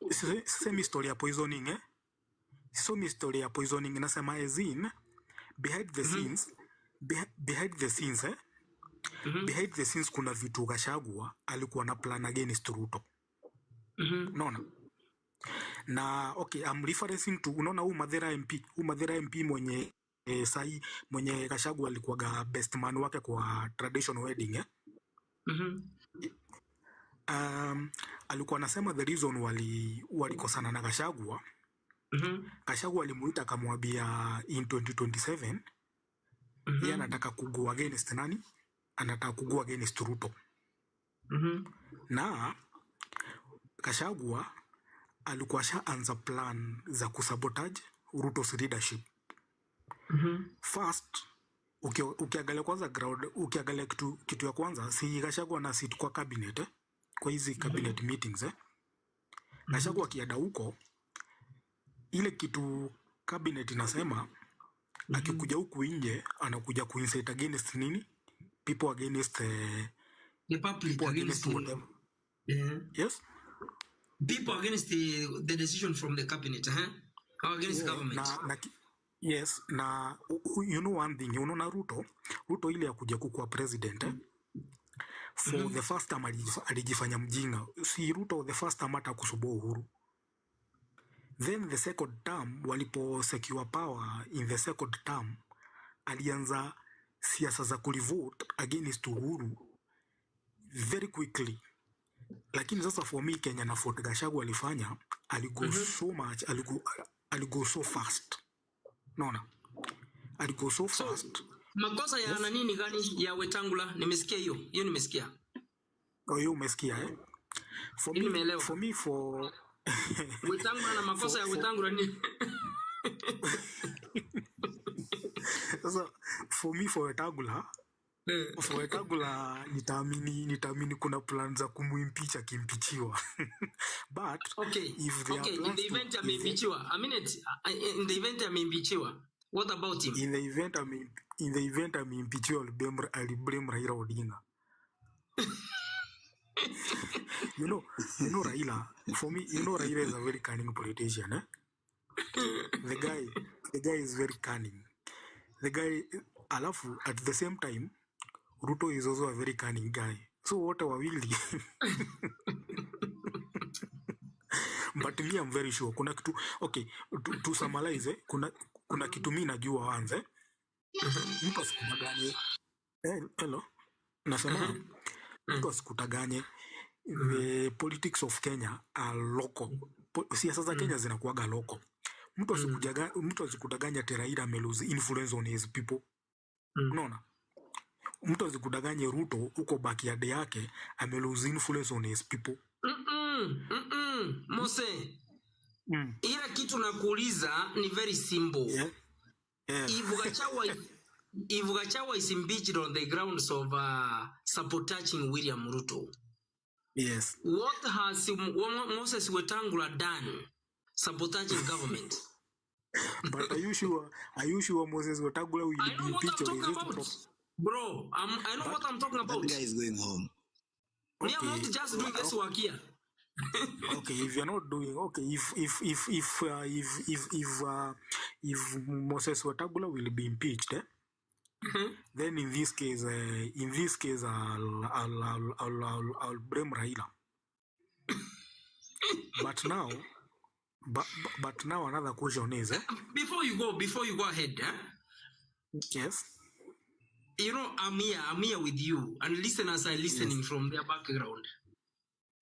same story ya poisoning, nasema as in behind the scenes, behind the scenes kuna vitu Gachagua alikuwa na plan against Ruto. Unaona? Na okay, I'm referencing to, unaona Madhera MP mwenye sai mwenye Gachagua alikuwa best man wake kwa traditional wedding. Alikuwa anasema the reason walikosana na Gachagua. Gachagua alimuita akamwambia in 2027 yeye anataka kugo against nani? Anataka kugo against Ruto. Na Gachagua alikuwa shaanza plan za kusabotage Ruto's leadership. First, ukiangalia kwanza ground, ukiangalia kitu ya kwanza, si Gachagua na sit kwa cabinet, kwa hizi cabinet meetings. Gachagua akienda huko, ile kitu cabinet inasema, akikuja huku nje anakuja kuincite against nini? People against the public, against whatever. Yes? People against the decision from the cabinet, or against government. Yes, na you know one thing, you know na Ruto ile ya kuja kuwa president, for the first time alijifanya mjinga. Si Ruto the first time hata kusumbua Uhuru. Then the second term, walipo secure power in the second term, alianza siasa za kulivote against Uhuru very quickly. Lakini sasa for me Kenya na Fort Gachagua alifanya, aligo so much, aligo so fast. Naona? Aligo so fast. Makosa ya nani gani ya Wetangula? Nimesikia hiyo. Hiyo nimesikia. Oh, hiyo umesikia For me Wetangula na makosa ya Wetangula ni sasa for Wetangula nitaamini kuna plan za kumuimpeach akimpichiwa. But okay, in the event ameimpeachwa, in the event ameimpeachwa, what about him? In the event ameimpeachwa, I'll blame Raila Odinga. You know Raila, for me, Raila is a very cunning politician, eh? The guy is very cunning. The guy, alafu, at the same time, Ruto is also a very cunning guy. So what are we really? But me, I'm very sure. Kuna kitu, okay, to summarize, kuna kitu mi najua wanze. Mtu asikudanganye. Hello? Nasema, mtu asikudanganye. The politics of Kenya are local. Siasa za Kenya zinakuwaga local. Mtu asikudanganya Raila amelose influence on his people. Unaona? Mtu asikudanganye Ruto huko backyard yake amelose influence on his people. Mose. Ila kitu nakuuliza ni very simple. Yeah. If Gachagua is impeached on the grounds of sabotaging William Ruto. Yes. What has Moses Wetangula done sabotaging government? But are you sure Moses Wetangula will be impeached? Bro, I know what I'm talking about. That guy is going home. We are not just doing this work here. Okay, if you're not doing if Moses Wetangula will be impeached, then in this case I'll blame Raila. But now another question is before you go ahead, yes. You know, I'm here with you, and listeners are listening from their background.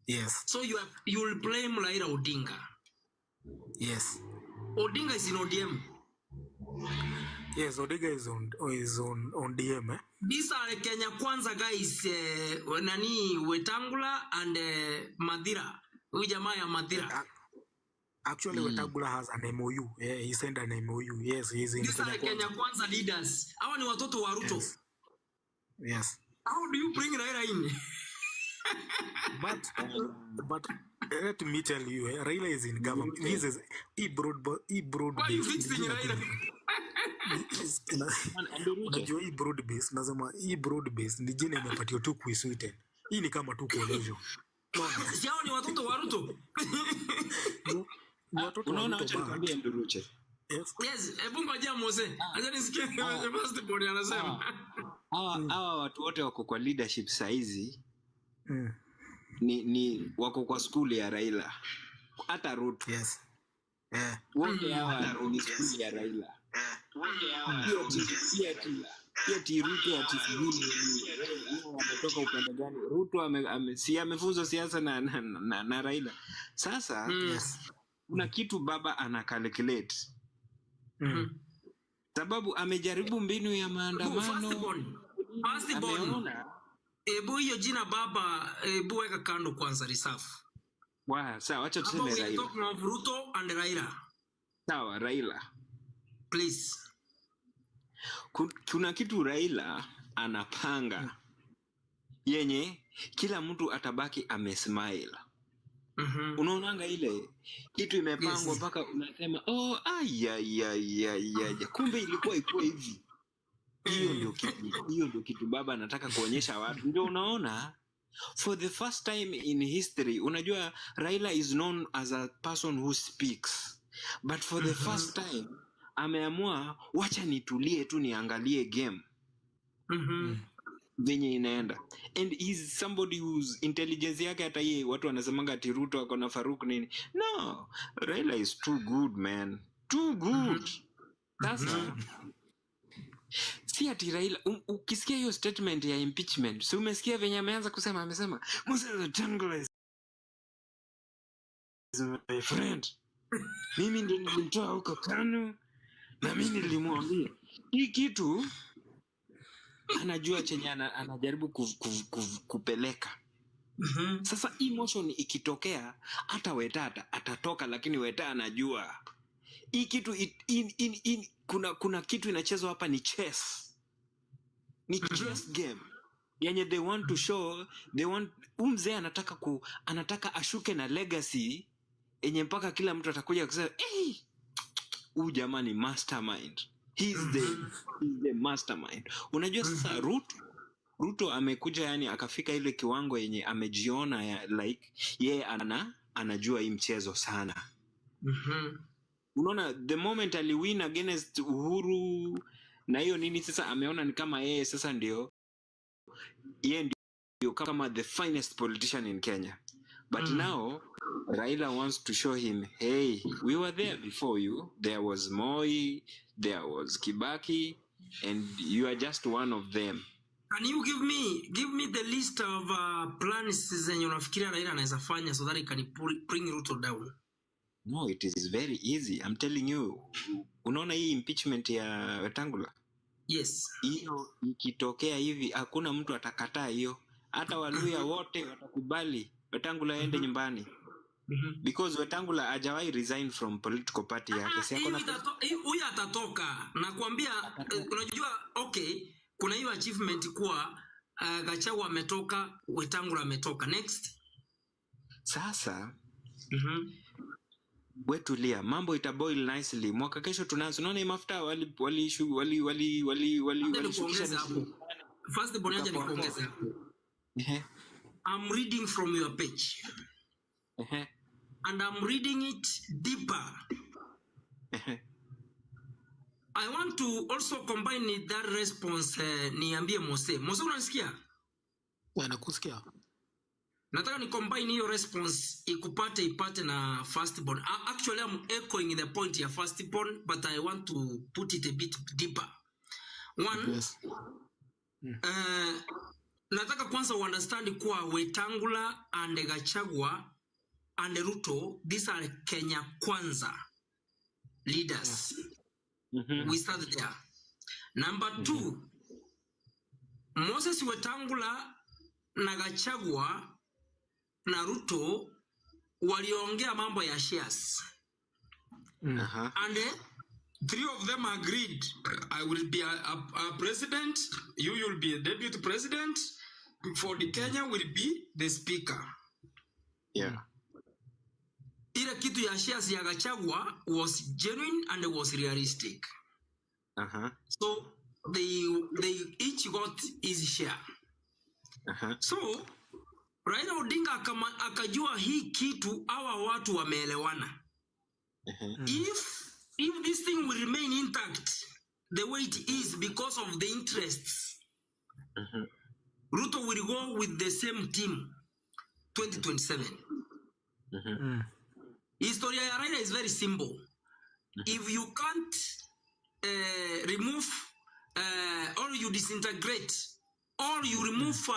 Yes. So you will blame Raila Odinga. Yes. Odinga is in ODM. Yes, Odinga is on DM. These are the Kenya Kwanza guys, nani Wetangula and Madira. Huyu jamaa ya Madira. Actually, Wetangula has an MOU. Yeah, he sent an MOU. Yes, he's in These are the Kenya Kwanza leaders. Hawa ni watoto wa Ruto. Yes. How do you bring Raila in? But let me tell you, Raila is in government. He broad. Why are you fixing Raila? Unajua hii broad base, nasema hii broad base ni jina imepatiwa tu kuisweeten. Hii ni kama tu coalition. Sio ni watoto wa Ruto. Unaona acha nikwambie Nduruche. Yes, hebu ngoja Mose. Acha nisikie first body anasema. Hawa watu wote wako kwa leadership saizi. Ni wako kwa school ya Raila. Hata Ruto. Yes. Wote hawa ni school ya Raila. Wote hawa ati Ruto ati ametoka upande gani? Ruto amefunzwa siasa na Raila. Sasa kuna kitu baba ana calculate. Sababu amejaribu mbinu ya maandamano. Ameona ebu hiyo jina baba ebu weka kando kwanza reserve. Sawa, acha tuseme Raila. We talking of Ruto and Raila. Sawa, Raila. Please. Kuna kitu Raila anapanga yenye kila mtu atabaki amesmile. Unaonanga ile kitu imepangwa mpaka unasema kumbe ilikuwa hivi. Hiyo ndio kitu baba anataka kuonyesha watu. Ndio unaona for the first time in history, unajua Raila is known as a person who speaks, but for the first time ameamua wacha nitulie tu niangalie game venye inaenda. And he's somebody whose intelligence yake hata yeye watu wanasemanga ati Ruto ako na Faruk nini. No, Raila is too good, man. Too good. Sasa si ati Raila ukisikia hiyo statement ya impeachment, si umesikia venye ameanza kusema, amesema Moses Wetangula is my friend. Mimi ndio nilimtoa huko KANU na mimi nilimwambia hii kitu. Anajua chenye anajaribu kupeleka. Sasa emotion ikitokea hata Wetata atatoka, lakini Weta anajua hii kitu kuna kitu inachezwa hapa ni chess. Ni chess game. Yenye they want to show, mzee anataka ashuke na legacy yenye mpaka kila mtu atakuja kusema huyu jamaa ni mastermind. He's the mastermind. Unajua sasa Ruto amekuja yani akafika ile kiwango yenye amejiona like yeye anajua hii mchezo sana. Unaona the moment aliwin against Uhuru na hiyo nini, sasa ameona ni kama yeye sasa ndio kama the finest politician in Kenya. But now Raila wants to show him, hey, we were there before you. There was Moi, there was Kibaki, and you are just one of them. Can you give me the list of plans zenye unafikiria Raila anaweza fanya so that he can bring Ruto down? No, it is very easy. I'm telling you. Unaona hii impeachment ya Wetangula? Yes. Hiyo ikitokea hivi hakuna mtu atakataa hiyo. Hata Waluya wote watakubali Wetangula aende nyumbani. Because Wetangula hajawahi resign from political party yake. Si huyu atatoka. Nakwambia unajua okay, kuna hiyo achievement kuwa Gachagua ametoka, Wetangula ametoka. Next. Sasa wetulia, mambo itaboil nicely. Mwaka kesho tunaanza. Unaona hii mafuta wali first bonaja ni kuongeza hapo. I'm reading from your page. And I'm reading it deeper. I want to also combine that response niambie Mose. Mose unanisikia? Nakusikia. Nataka ni combine hiyo response ipate na firstborn. Actually I'm echoing the point ya firstborn, but I want to put it a bit deeper. One, yes. Nataka kwanza understand kuwa Wetangula and Gachagua and Ruto, these are Kenya Kwanza leaders. We started there. Number 2, Moses Wetangula na Gachagua na Ruto waliongea mambo ya shares. And 3 of them agreed, I will be a president, you will be a deputy president, for the Kenya will be the speaker. Yeah. Ile kitu ya shares ya Gachagua was genuine and was realistic. So they each got his share. So Raila Odinga akajua hii kitu hawa watu wameelewana. If this thing will remain intact the way it is because of the interests, Ruto will go with the same team 2027. Historia ya Raila is very simple. If you can't remove or you disintegrate or you remove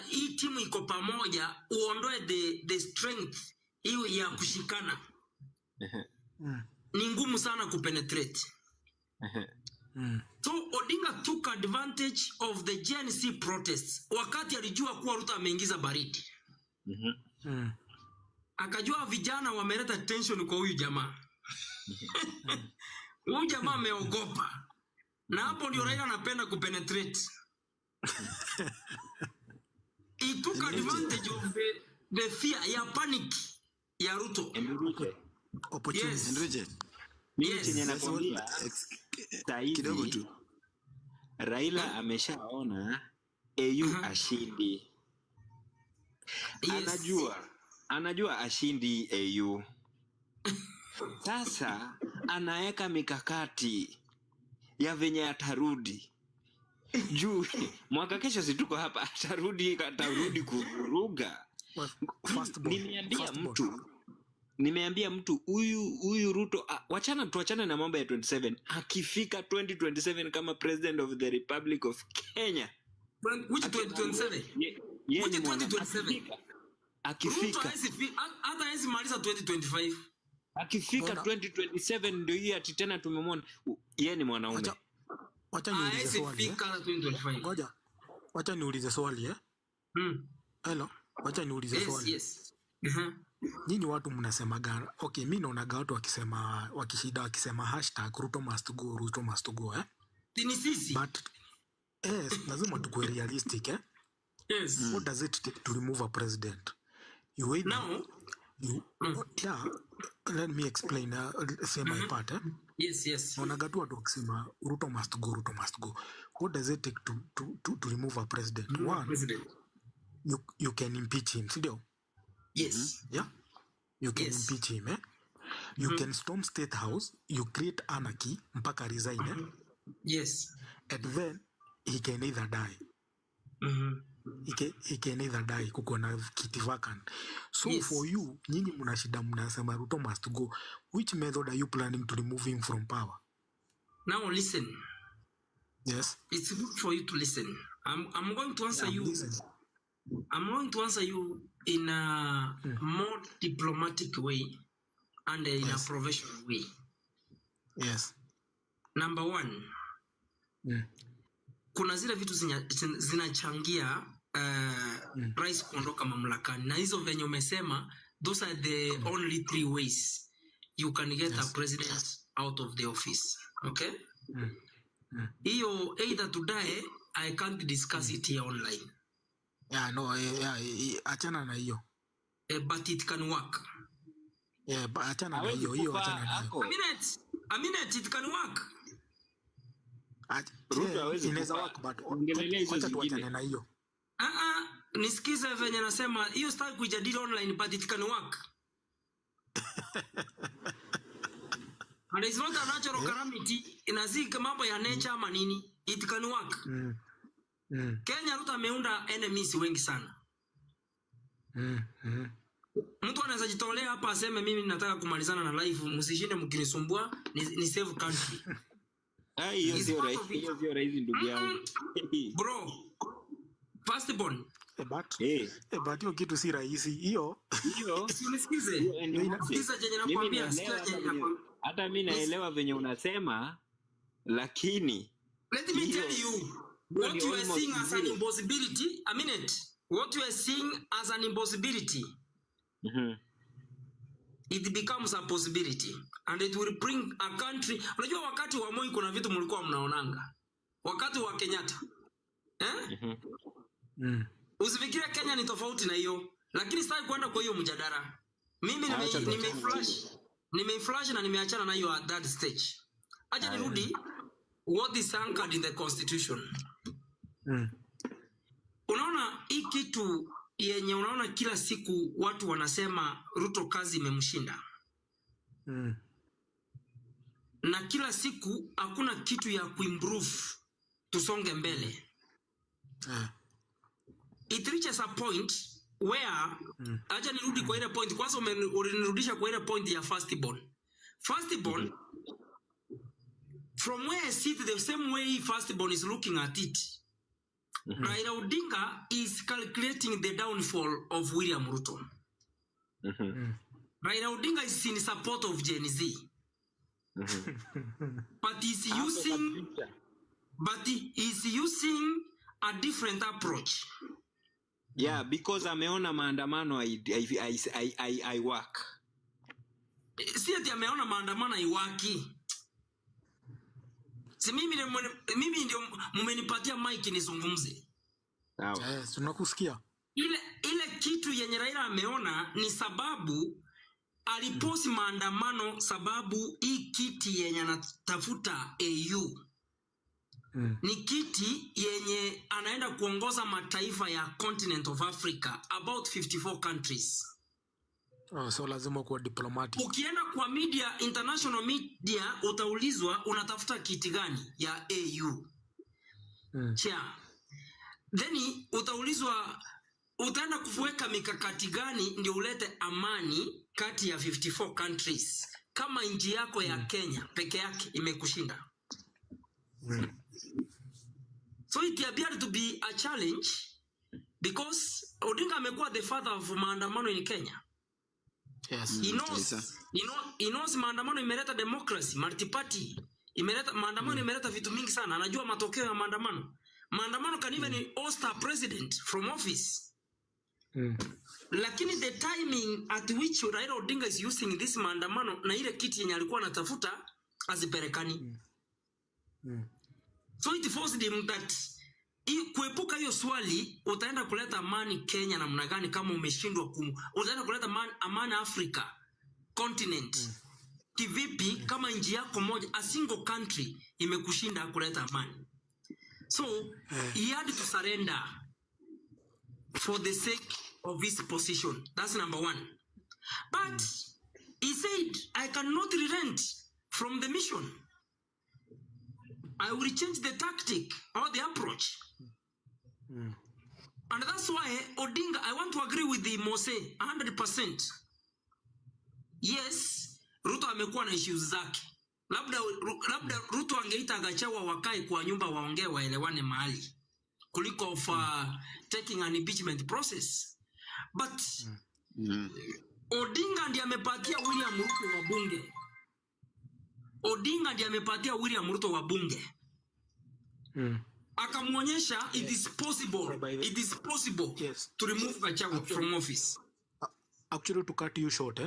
hii timu iko pamoja, uondoe the strength hiyo ya kushikana, ni ngumu sana kupenetrate. So Odinga took advantage of the GNC protests wakati alijua kuwa Ruto ameingiza baridi. Akajua vijana wameleta tension kwa huyu jamaa. Huyu jamaa ameogopa. Na hapo ndio Raila anapenda kupenetrate. He took advantage of the fear, ya panic ya Ruto. Opportunity. Yes. Mimi chenye nakwambia kidogo tu. Raila ameshaona AU ashindi. Anajua ashindi AU. Sasa anaeka mikakati ya venye atarudi. Juu mwaka kesho si tuko hapa, atarudi kuvuruga. Nimeambia mtu huyu Ruto tuachane na mambo ya 27. Akifika 2027 kama president of the Republic of Kenya. Which 2027? Which 2027? Akifika hata hizi maliza 2025. Akifika 2027 ndio hii ati tena tumemwona yeye ni mwanaume. Wacha niulize swali. Wacha niulize swali Hello, wacha niulize swali. Yes. Nyinyi watu mnasemaga, okay, mimi naonaga watu wakisema hashtag Ruto must go, Ruto must go Ni sisi. But lazima tukue realistic Yes. What does it take to remove a president? You wait now. Yeah, let me explain say my part Yes. Wanagatu watu wakisema Ruto must go, Ruto must go. What does it take to remove a president? One, you can impeach him, sidio? Yes. Yeah? You can Yes. impeach him, eh? You can storm State House, you create anarchy, mpaka resign, eh? Yes. And then he can either die. He can either die, kuko na kiti vacant. So Yes. for you, nyinyi muna shida mnasema Ruto must go. Which method are you planning to remove him from power? Now listen. Yes. It's good for you to listen. I'm going to answer you. Listen. I'm going to answer you in a more diplomatic way and in a professional way. Yes. Number one, kuna zile vitu zinachangia rais kuondoka mamlakani, na hizo venye umesema, those are the only 3 ways you can get a president out of the office. Okay? Hiyo either to die, I can't discuss it here online. Yeah, no, achana na hiyo. But it can work. Yeah, but achana na hiyo achana na hiyo. A minute, it can work. Ruto hawezi inaweza work, but wacha tuachane na hiyo. Nisikize venye nasema, hiyo style kujadili online, but it can work. And it's not a natural calamity. Inazika mambo ya nature ama nini. It can work. Kenya Ruto ameunda enemies wengi sana. Mtu anaweza jitolea hapa aseme mimi nataka kumalizana na life, msishinde mkinisumbua, ni save country. Hiyo sio rahisi ndugu yangu. Bro, first born. But hiyo kitu si rahisi. Hiyo unisikize. Unisikize jenye nakwambia, sikia jenye nakwambia. Hata mimi naelewa venye unasema, lakini let me tell you what you are seeing as an impossibility. A minute. What you are seeing as an impossibility, it becomes a possibility, and it will bring a country. Unajua wakati wa Moi kuna vitu mlikuwa mnaonanga, wakati wa Kenyatta usifikirie Kenya ni tofauti na hiyo, lakini sitaki kwenda kwa hiyo mjadala. Mimi nimeflash na nimeachana na hiyo at that stage. Acha nirudi what is anchored in the constitution. Unaona hii kitu yenye unaona kila siku watu wanasema Ruto kazi imemshinda. Na kila siku hakuna kitu ya kuimprove tusonge mbele. It reaches a point where acha nirudi kwa ile point kwanza, umenirudisha kwa ile point ya firstborn. From where I sit, the same way firstborn is looking at it. Raila Odinga is calculating the downfall of William Ruto. Raila Odinga is in support of Gen Z. But he's using a different approach. Yeah, because ameona maandamano I work. Si ati ameona maandamano iwaki. Si mimi ndio mmenipatia mic nizungumze. Yes, tunakusikia. Ile kitu yenye Raila ameona ni sababu aliposi maandamano, sababu hii kiti yenye anatafuta AU ni kiti yenye anaenda kuongoza mataifa ya continent of Africa, about 54 countries. So lazima kuwa diplomatic. Ukienda kwa media, international media, utaulizwa unatafuta kiti gani ya AU. Then utaulizwa utaenda kuweka mikakati gani ndio ulete amani kati ya 54 countries, kama nchi yako ya Kenya peke yake imekushinda. So it appeared to be a challenge because Odinga amekuwa the father of maandamano in Kenya. Yes. He knows maandamano imeleta democracy, multi-party. Maandamano imeleta vitu mingi sana. Anajua matokeo ya maandamano. Maandamano can even oust a president from office. Lakini the timing at which Raila Odinga is using this maandamano na ile kiti yenye alikuwa anatafuta aziperekani. So it forced him that kuepuka hiyo swali, utaenda kuleta amani Kenya namna gani kama umeshindwa utaenda kuleta amani Africa continent kivipi kama nchi yako moja, a single country imekushinda kuleta amani? So he had to surrender for the sake of his position. That's number one. But he said, I cannot relent from the mission. I will change the tactic or the approach. And that's why Odinga, I want to agree with the Mose 100%. Yes, Ruto amekuwa na issues zake. Labda Ruto angeita Gachagua wakae kwa nyumba waongee waelewane mahali kuliko of taking an impeachment process. But Odinga ndiye amepatia William Ruto wabunge. Odinga ndiye amepatia William Ruto wabunge. Akamuonyesha it is possible. It is possible to remove Gachagua from office. Actually, to cut you short,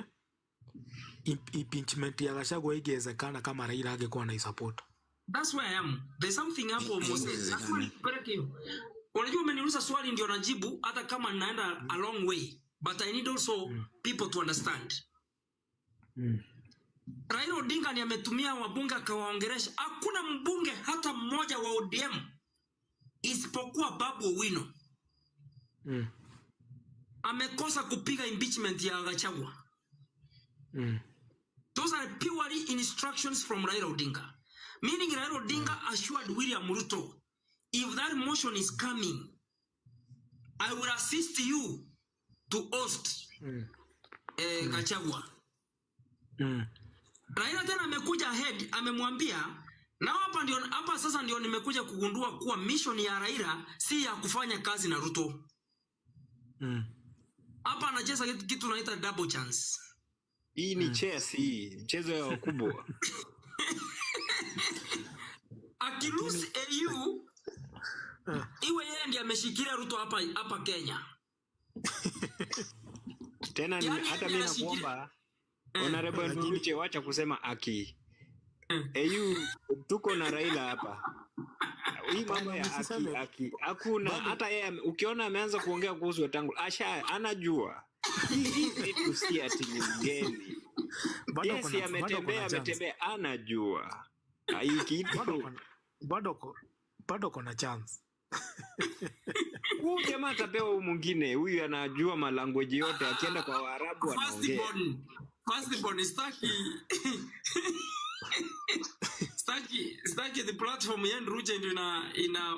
impeachment ya Gachagua ingewezekana kama Raila angekuwa na support. That's where I am. There's something hapo Moses. Correct you. Unajua umeniuliza swali ndio najibu hata kama naenda a long way, but I need also people to understand. Raila Odinga ni ametumia wabunge akawaongeresha. Hakuna mbunge hata mmoja wa ODM isipokuwa Babu Owino amekosa kupiga impeachment ya Gachagua. Those are purely instructions from Raila Odinga. Meaning Raila Odinga assured William Ruto, if that motion is coming, I will assist you to host Gachagua. Raila tena amekuja ahead, amemwambia, na hapa sasa ndio nimekuja kugundua kuwa mission ya Raila si ya kufanya kazi na Ruto. Hapa anacheza kitu naita double chance. Hii ni chess, hii mchezo ya wakubwa. Akilose AU iwe yeye ndiye ameshikilia Ruto hapa Kenya. Tena hata mimi nakuomba Honorable Nduruche, wacha kusema aki. AU tuko na Raila hapa. Hii mambo ya aki hakuna. Hata yeye ukiona ameanza kuongea kuhusu Wetangula, anajua. Hii vitu si ati ni mgeni. Yes, ametembea anajua. Hii kitu bado kuna chance. Huyu jamaa atapewa huyu mwingine. Huyu anajua malanguage yote, akienda kwa Waarabu anaongea. Firstborn staki the platform ya Nduruche ndio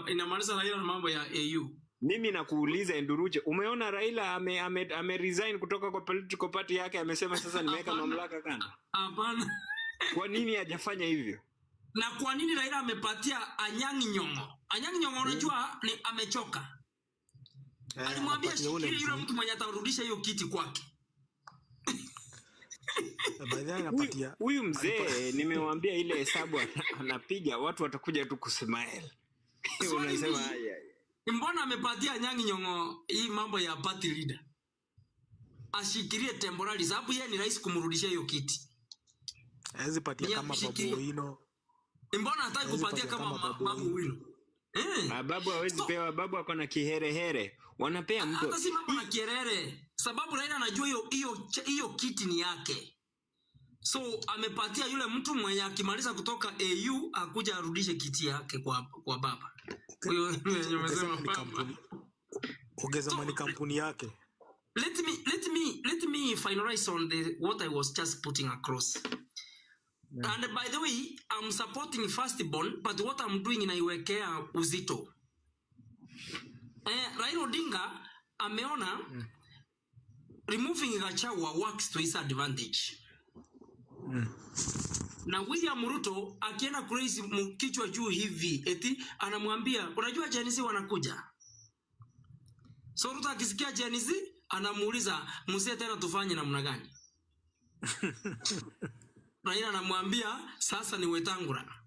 inamaliza Raila na mambo ya AU. Mimi nakuuliza Nduruche, umeona Raila ame resign kutoka kwa political party yake, amesema sasa nimeweka mamlaka kando? Hapana. Kwa nini hajafanya hivyo? Na kwa nini Raila amepatia Anyang' Nyong'o? Anyang' Nyong'o unajua ni amechoka. Alimwambia shikilia yule mtu mwenye atarudisha hiyo kiti kwake. Huyu mzee nimemwambia ile hesabu anapiga watu watakuja tu kusmile. Unasema haya. Mbona amepatia Anyang' Nyong'o hii mambo ya party leader? Ashikilie temporary sababu yeye ni rais kumrudishia hiyo kiti. Hawezi patia kama Babu Owino. Mbona hataki kupatia kama Babu Owino? Babu hawezi pewa, Babu ako na kiherehere. Wanapea mtu. Hata si mambo na kiherehere. Sababu Raila anajua hiyo kiti ni yake. So amepatia yule mtu mwenye akimaliza kutoka AU akuja arudishe kiti yake kwa baba. Huyo nimesema baba. Ongeza mali kampuni yake. Let me finalize on what I was just putting across. And by the way, I'm supporting firstborn, but what I'm doing naiwekea uzito. Raila Odinga ameona removing Gachagua works to his advantage. Na William Ruto akienda crazy kichwa juu hivi eti anamwambia unajua Gen Z wanakuja. So Ruto akisikia Gen Z anamuuliza mzee tena tufanye namna gani? Raila anamwambia sasa ni Wetangula.